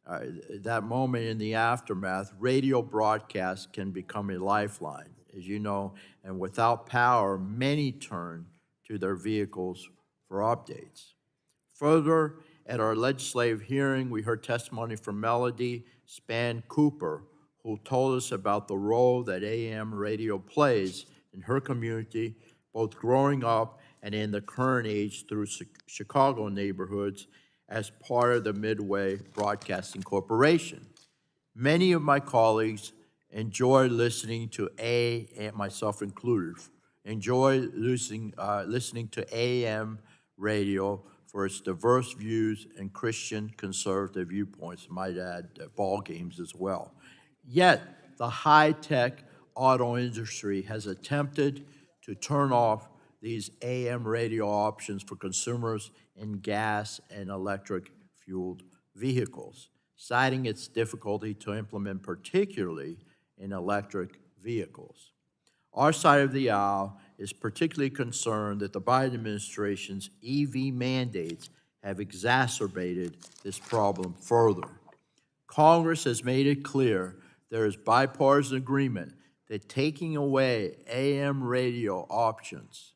that moment in the aftermath, radio broadcasts can become a lifeline, as you know, and without power, many turn to their vehicles for updates. Further, at our legislative hearing, we heard testimony from Melody Span Cooper, who told us about the role that AM radio plays in her community, both growing up and in the current age through Chicago neighborhoods as part of the Midway Broadcasting Corporation. Many of my colleagues enjoy listening to and myself included, enjoy listening to AM radio for its diverse views and Christian conservative viewpoints, might add ball games as well. Yet, the high-tech auto industry has attempted to turn off these AM radio options for consumers in gas and electric-fueled vehicles, citing its difficulty to implement, particularly in electric vehicles. Our side of the aisle is particularly concerned that the Biden administration's EV mandates have exacerbated this problem further. Congress has made it clear there is bipartisan agreement that taking away AM radio options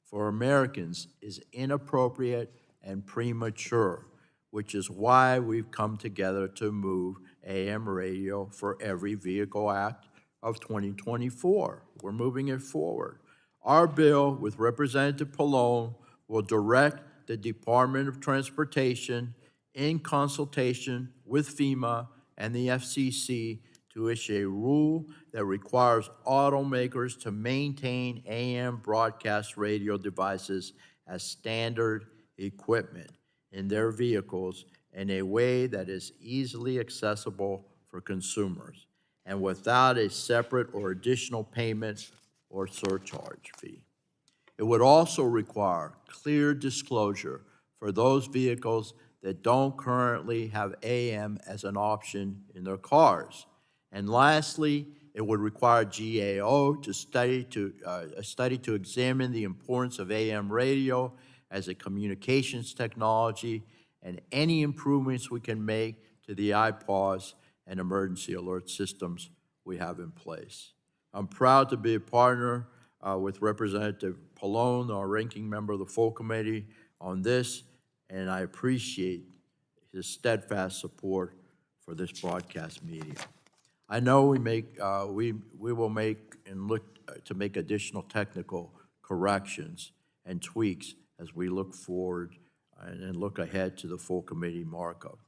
for Americans is inappropriate and premature, which is why we've come together to move AM radio for Every Vehicle Act of 2024. We're moving it forward. Our bill with Representative Pallone will direct the Department of Transportation in consultation with FEMA and the FCC to issue a rule that requires automakers to maintain AM broadcast radio devices as standard equipment in their vehicles in a way that is easily accessible for consumers and without a separate or additional payment or surcharge fee. It would also require clear disclosure for those vehicles that don't currently have AM as an option in their cars. And lastly, it would require GAO to study to examine the importance of AM radio as a communications technology and any improvements we can make to the IPAWS and emergency alert systems we have in place. I'm proud to be a partner with Representative Pallone, our ranking member of the full committee, on this, and I appreciate his steadfast support for this broadcast media. I know we will make and look to make additional technical corrections and tweaks as we look forward and look ahead to the full committee markup.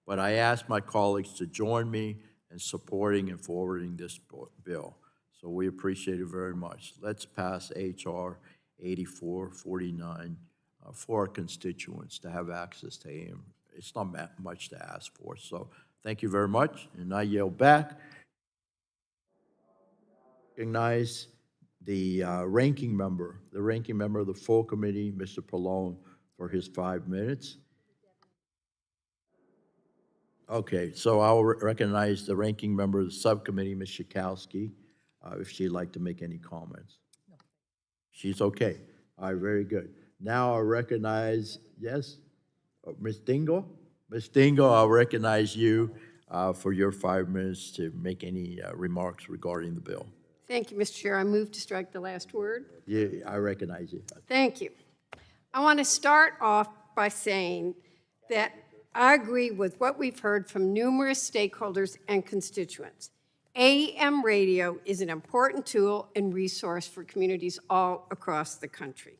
But I ask my colleagues to join me in supporting and forwarding this bill. So we appreciate it very much. Let's pass H.R. 8449 for our constituents to have access to AM. It's not much to ask for. So thank you very much. And I yield back. Recognize the ranking member of the full committee, Mr. Pallone, for his 5 minutes. Okay, so I'll recognize the ranking member of the subcommittee, Ms. Schakowsky, if she'd like to make any comments. No. She's okay. All right, very good. Now I'll recognize, yes, Ms. Dingell? Ms. Dingell, I'll recognize you for your 5 minutes to make any remarks regarding the bill. Thank you, Mr. Chair. I move to strike the last word. Yeah, I recognize you. Thank you. I want to start off by saying that I agree with what we've heard from numerous stakeholders and constituents. AM radio is an important tool and resource for communities all across the country.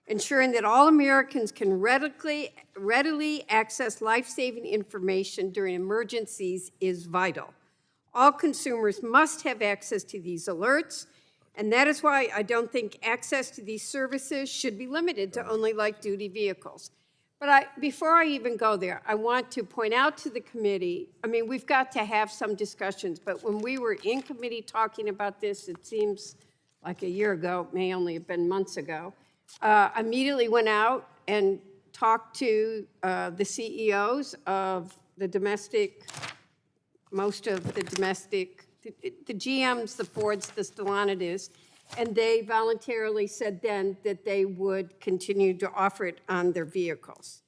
Ensuring that all Americans can readily access life-saving information during emergencies is vital. All consumers must have access to these alerts, and that is why I don't think access to these services should be limited to only light-duty vehicles. But before I even go there, I want to point out to the committee, I mean, we've got to have some discussions, but when we were in committee talking about this, it seems like a year ago, it may only have been months ago, I immediately went out and talked to the CEOs of the domestic, most of the domestic, the GMs, the Fords, the Stellantis, and they voluntarily said then that they would continue to offer it on their vehicles.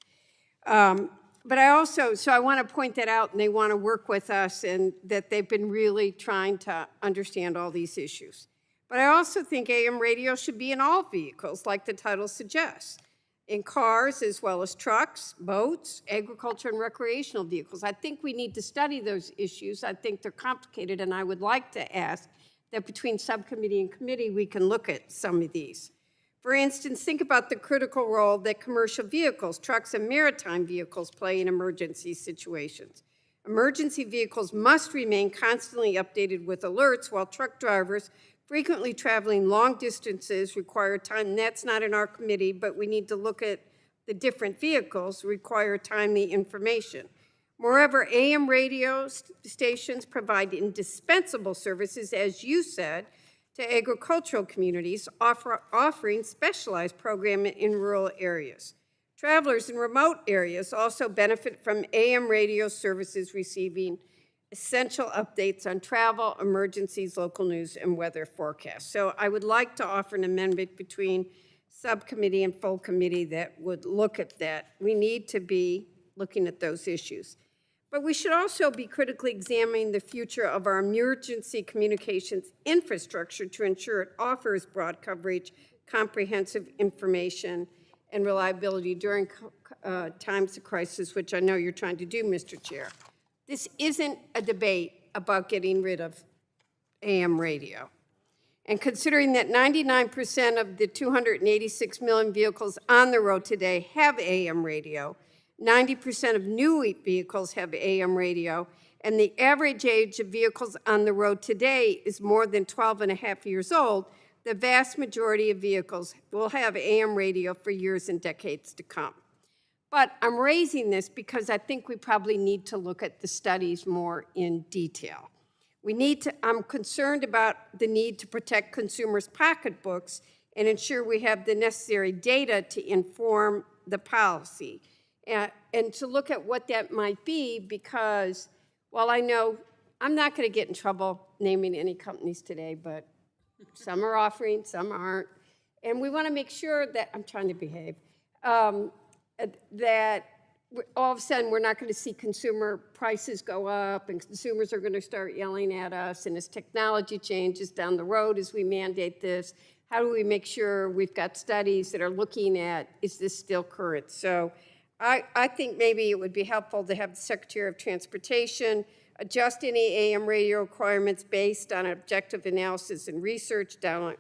But I also, so I want to point that out, and they want to work with us, and that they've been really trying to understand all these issues. But I also think AM radio should be in all vehicles, like the title suggests, in cars as well as trucks, boats, agriculture, and recreational vehicles. I think we need to study those issues. I think they're complicated, and I would like to ask that between subcommittee and committee, we can look at some of these. For instance, think about the critical role that commercial vehicles, trucks, and maritime vehicles play in emergency situations. Emergency vehicles must remain constantly updated with alerts, while truck drivers frequently traveling long distances require time. And that's not in our committee, but we need to look at the different vehicles require timely information. Moreover, AM radio stations provide indispensable services, as you said, to agricultural communities, offering specialized programming in rural areas. Travelers in remote areas also benefit from AM radio services, receiving essential updates on travel, emergencies, local news, and weather forecasts. So I would like to offer an amendment between subcommittee and full committee that would look at that. We need to be looking at those issues. But we should also be critically examining the future of our emergency communications infrastructure to ensure it offers broad coverage, comprehensive information, and reliability during times of crisis, which I know you're trying to do, Mr. Chair. This isn't a debate about getting rid of AM radio. And considering that 99% of the 286 million vehicles on the road today have AM radio, 90% of new vehicles have AM radio, and the average age of vehicles on the road today is more than 12 and a half years old, the vast majority of vehicles will have AM radio for years and decades to come. But I'm raising this because I think we probably need to look at the studies more in detail. I'm concerned about the need to protect consumers' pocketbooks and ensure we have the necessary data to inform the policy. And to look at what that might be, because while I know I'm not going to get in trouble naming any companies today, but some are offering, some aren't. And we want to make sure that, I'm trying to behave, that all of a sudden we're not going to see consumer prices go up and consumers are going to start yelling at us. And as technology changes down the road, as we mandate this, how do we make sure we've got studies that are looking at, is this still current? So I think maybe it would be helpful to have the Secretary of Transportation adjust any AM radio requirements based on objective analysis and research down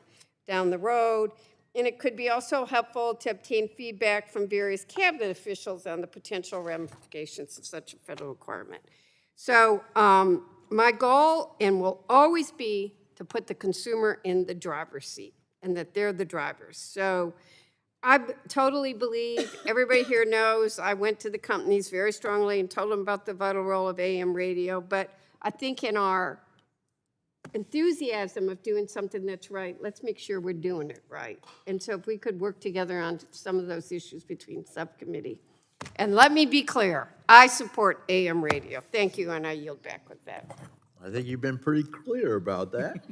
the road. And it could be also helpful to obtain feedback from various cabinet officials on the potential ramifications of such a federal requirement. So my goal and will always be to put the consumer in the driver's seat and that they're the drivers. So I totally believe, everybody here knows, I went to the companies very strongly and told them about the vital role of AM radio, but I think in our enthusiasm of doing something that's right, let's make sure we're doing it right. And so if we could work together on some of those issues between subcommittee. And let me be clear, I support AM radio. Thank you, and I yield back with that. I think you've been pretty clear about that.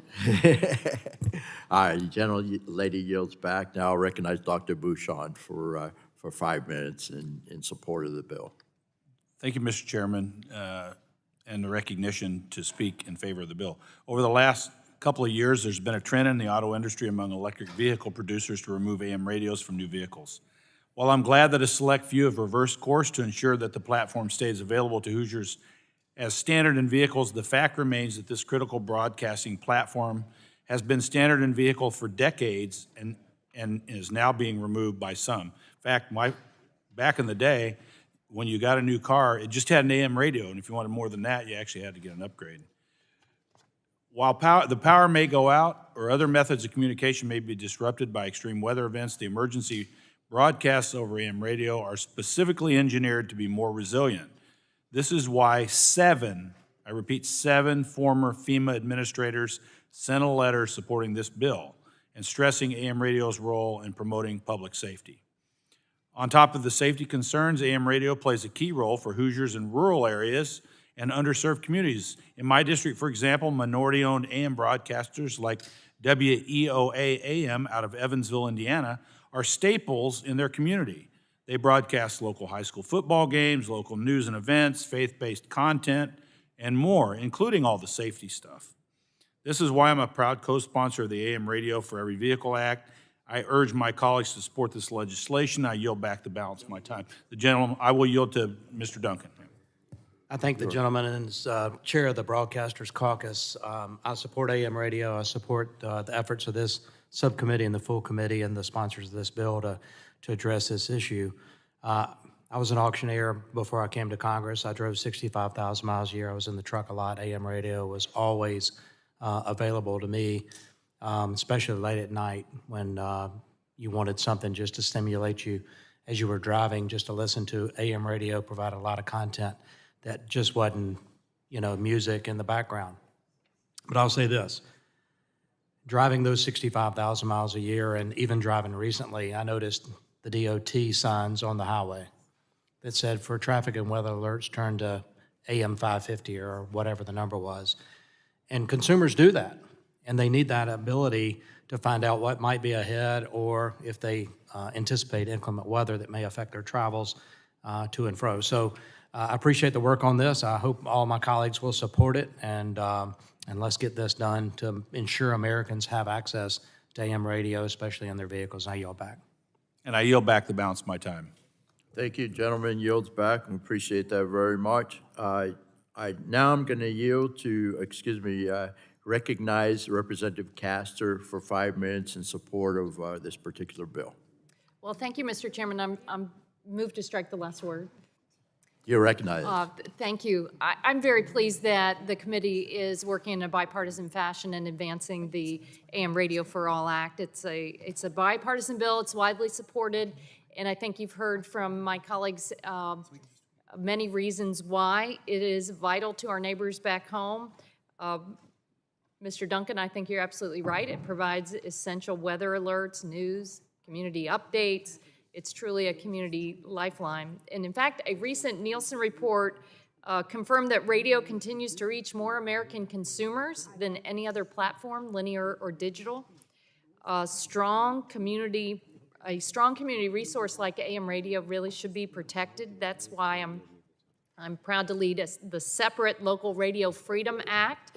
All right, the lady yields back. Now I'll recognize Dr. Bouchon for 5 minutes in support of the bill. Thank you, Mr. Chairman. and the recognition to speak in favor of the bill. Over the last couple of years, there's been a trend in the auto industry among electric vehicle producers to remove AM radios from new vehicles. While I'm glad that a select few have reversed course to ensure that the platform stays available to Hoosiers as standard in vehicles, the fact remains that this critical broadcasting platform has been standard in vehicle for decades and is now being removed by some. In fact, back in the day, when you got a new car, it just had an AM radio, and if you wanted more than that, you actually had to get an upgrade. While the power may go out or other methods of communication may be disrupted by extreme weather events, the emergency broadcasts over AM radio are specifically engineered to be more resilient. This is why 7 former FEMA administrators sent a letter supporting this bill and stressing AM radio's role in promoting public safety. On top of the safety concerns, AM radio plays a key role for Hoosiers in rural areas and underserved communities. In my district, for example, minority-owned AM broadcasters like WEOA-AM out of Evansville, Indiana, are staples in their community. They broadcast local high school football games, local news and events, faith-based content, and more, including all the safety stuff. This is why I'm a proud co-sponsor of the AM Radio for Every Vehicle Act. I urge my colleagues to support this legislation. I yield back the balance of my time. I will yield to Mr. Duncan. I thank the gentleman as chair of the Broadcasters Caucus. I support AM radio. I support the efforts of this subcommittee and the full committee and the sponsors of this bill to address this issue. I was an auctioneer before I came to Congress. I drove 65,000 miles a year. I was in the truck a lot. AM radio was always available to me, especially late at night when you wanted something just to stimulate you as you were driving. Just to listen to AM radio provided a lot of content that just wasn't, music in the background. But I'll say this. Driving those 65,000 miles a year and even driving recently, I noticed the DOT signs on the highway that said for traffic and weather alerts, turn to AM 550 or whatever the number was. And consumers do that, and they need that ability to find out what might be ahead or if they anticipate inclement weather that may affect their travels to and fro. So I appreciate the work on this. I hope all my colleagues will support it, and let's get this done to ensure Americans have access to AM radio, especially in their vehicles. I yield back. And I yield back the balance of my time. Thank you, gentleman. Yields back. We appreciate that very much. Now I'm going to yield to, recognize Representative Castor for 5 minutes in support of this particular bill. Well, thank you, Mr. Chairman. I'm moved to strike the last word. You're recognized. Thank you. I'm very pleased that the committee is working in a bipartisan fashion and advancing the AM Radio for All Act. It's a bipartisan bill. It's widely supported, and I think you've heard from my colleagues many reasons why it is vital to our neighbors back home. Mr. Duncan, I think you're absolutely right. It provides essential weather alerts, news, community updates. It's truly a community lifeline. And in fact, a recent Nielsen report confirmed that radio continues to reach more American consumers than any other platform, linear or digital. A strong community resource like AM radio really should be protected. That's why I'm proud to lead the separate Local Radio Freedom Act.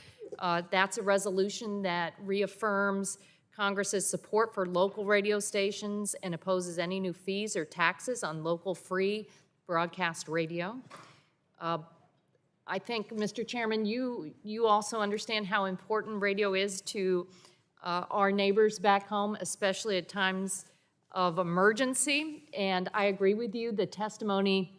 That's a resolution that reaffirms Congress's support for local radio stations and opposes any new fees or taxes on local free broadcast radio. I think, Mr. Chairman, you also understand how important radio is to our neighbors back home, especially at times of emergency. And I agree with you, the testimony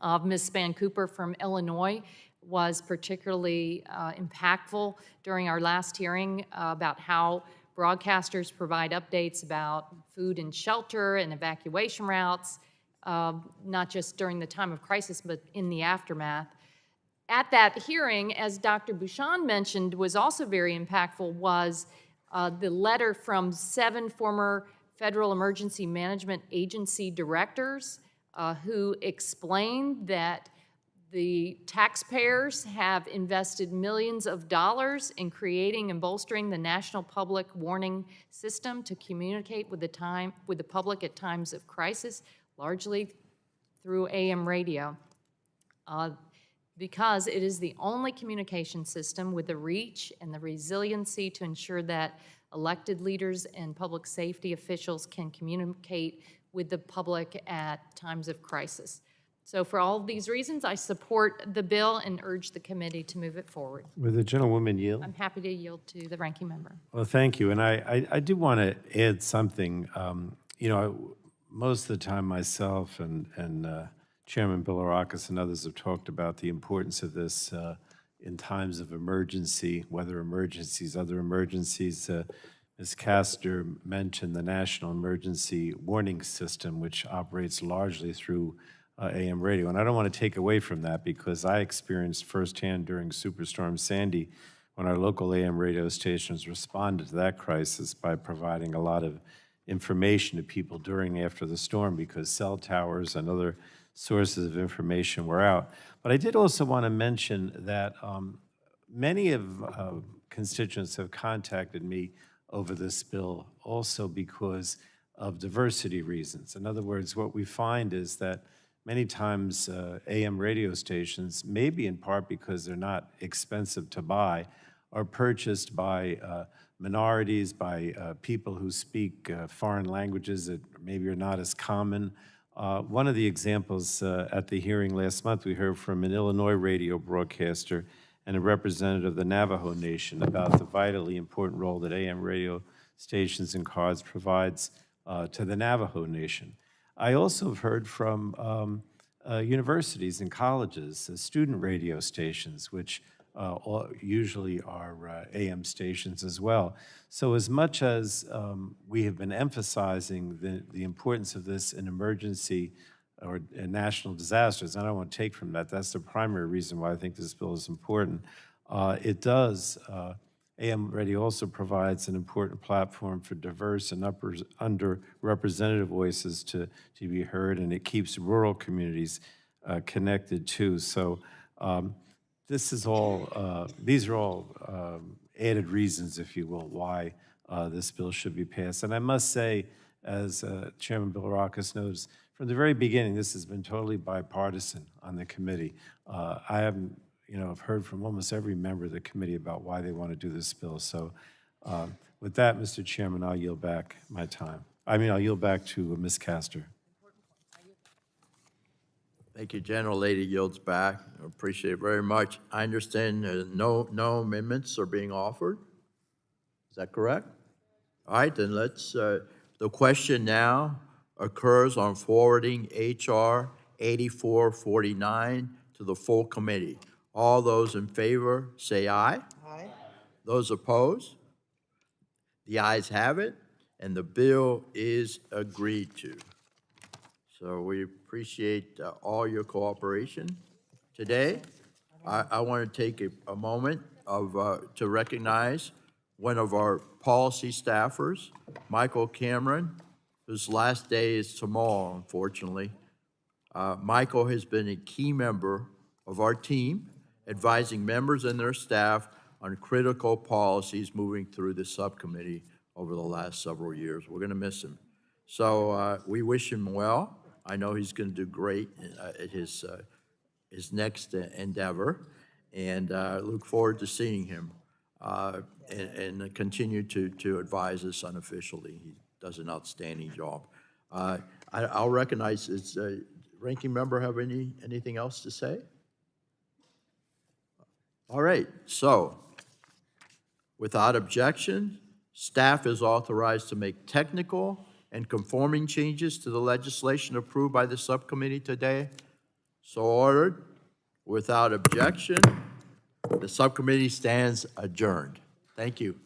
of Ms. Span Cooper from Illinois was particularly impactful during our last hearing about how broadcasters provide updates about food and shelter and evacuation routes, not just during the time of crisis, but in the aftermath. At that hearing, as Dr. Bouchon mentioned, was also very impactful was the letter from 7 former Federal Emergency Management Agency directors who explained that the taxpayers have invested millions of dollars in creating and bolstering the National Public Warning System to communicate with the public at times of crisis, largely through AM radio. because it is the only communication system with the reach and the resiliency to ensure that elected leaders and public safety officials can communicate with the public at times of crisis. So for all of these reasons, I support the bill and urge the committee to move it forward. Will the gentlewoman yield? I'm happy to yield to the ranking member. Well, thank you. And I do want to add something. You know, most of the time myself and Chairman Bilirakis and others have talked about the importance of this in times of emergency, weather emergencies, other emergencies. Ms. Castor mentioned the National Emergency Warning System, which operates largely through AM radio. And I don't want to take away from that because I experienced firsthand during Superstorm Sandy when our local AM radio stations responded to that crisis by providing a lot of information to people during and after the storm because cell towers and other sources of information were out. But I did also want to mention that many of constituents have contacted me over this bill also because of diversity reasons. In other words, what we find is that many times AM radio stations, maybe in part because they're not expensive to buy, are purchased by minorities, by people who speak foreign languages that maybe are not as common. One of the examples at the hearing last month, we heard from an Illinois radio broadcaster and a representative of the Navajo Nation about the vitally important role that AM radio stations and cards provides to the Navajo Nation. I also have heard from universities and colleges, student radio stations, which usually are AM stations as well. So as much as we have been emphasizing the importance of this in emergency or in national disasters, I don't want to take from that. That's the primary reason why I think this bill is important. AM radio also provides an important platform for diverse and underrepresented voices to be heard, and it keeps rural communities connected too. So these are all added reasons, if you will, why this bill should be passed. And I must say, as Chairman Bilirakis knows, from the very beginning, this has been totally bipartisan on the committee. I haven't, I've heard from almost every member of the committee about why they want to do this bill. So with that, Mr. Chairman, I'll yield back my time. I'll yield back to Ms. Castor. Thank you, General Lady yields back. I appreciate it very much. I understand no amendments are being offered. Is that correct? All right, then let's, the question now occurs on forwarding H.R. 8449 to the full committee. All those in favor say aye. Aye. Those opposed? The ayes have it, and the bill is agreed to. So we appreciate all your cooperation today. I want to take a moment to recognize one of our policy staffers, Michael Cameron, whose last day is tomorrow, unfortunately. Michael has been a key member of our team, advising members and their staff on critical policies moving through the subcommittee over the last several years. We're going to miss him. So we wish him well. I know he's going to do great at his next endeavor, and look forward to seeing him and continue to advise us unofficially. He does an outstanding job. I'll recognize, does ranking member have anything else to say? All right, so without objection, staff is authorized to make technical and conforming changes to the legislation approved by the subcommittee today. So ordered. Without objection, the subcommittee stands adjourned. Thank you.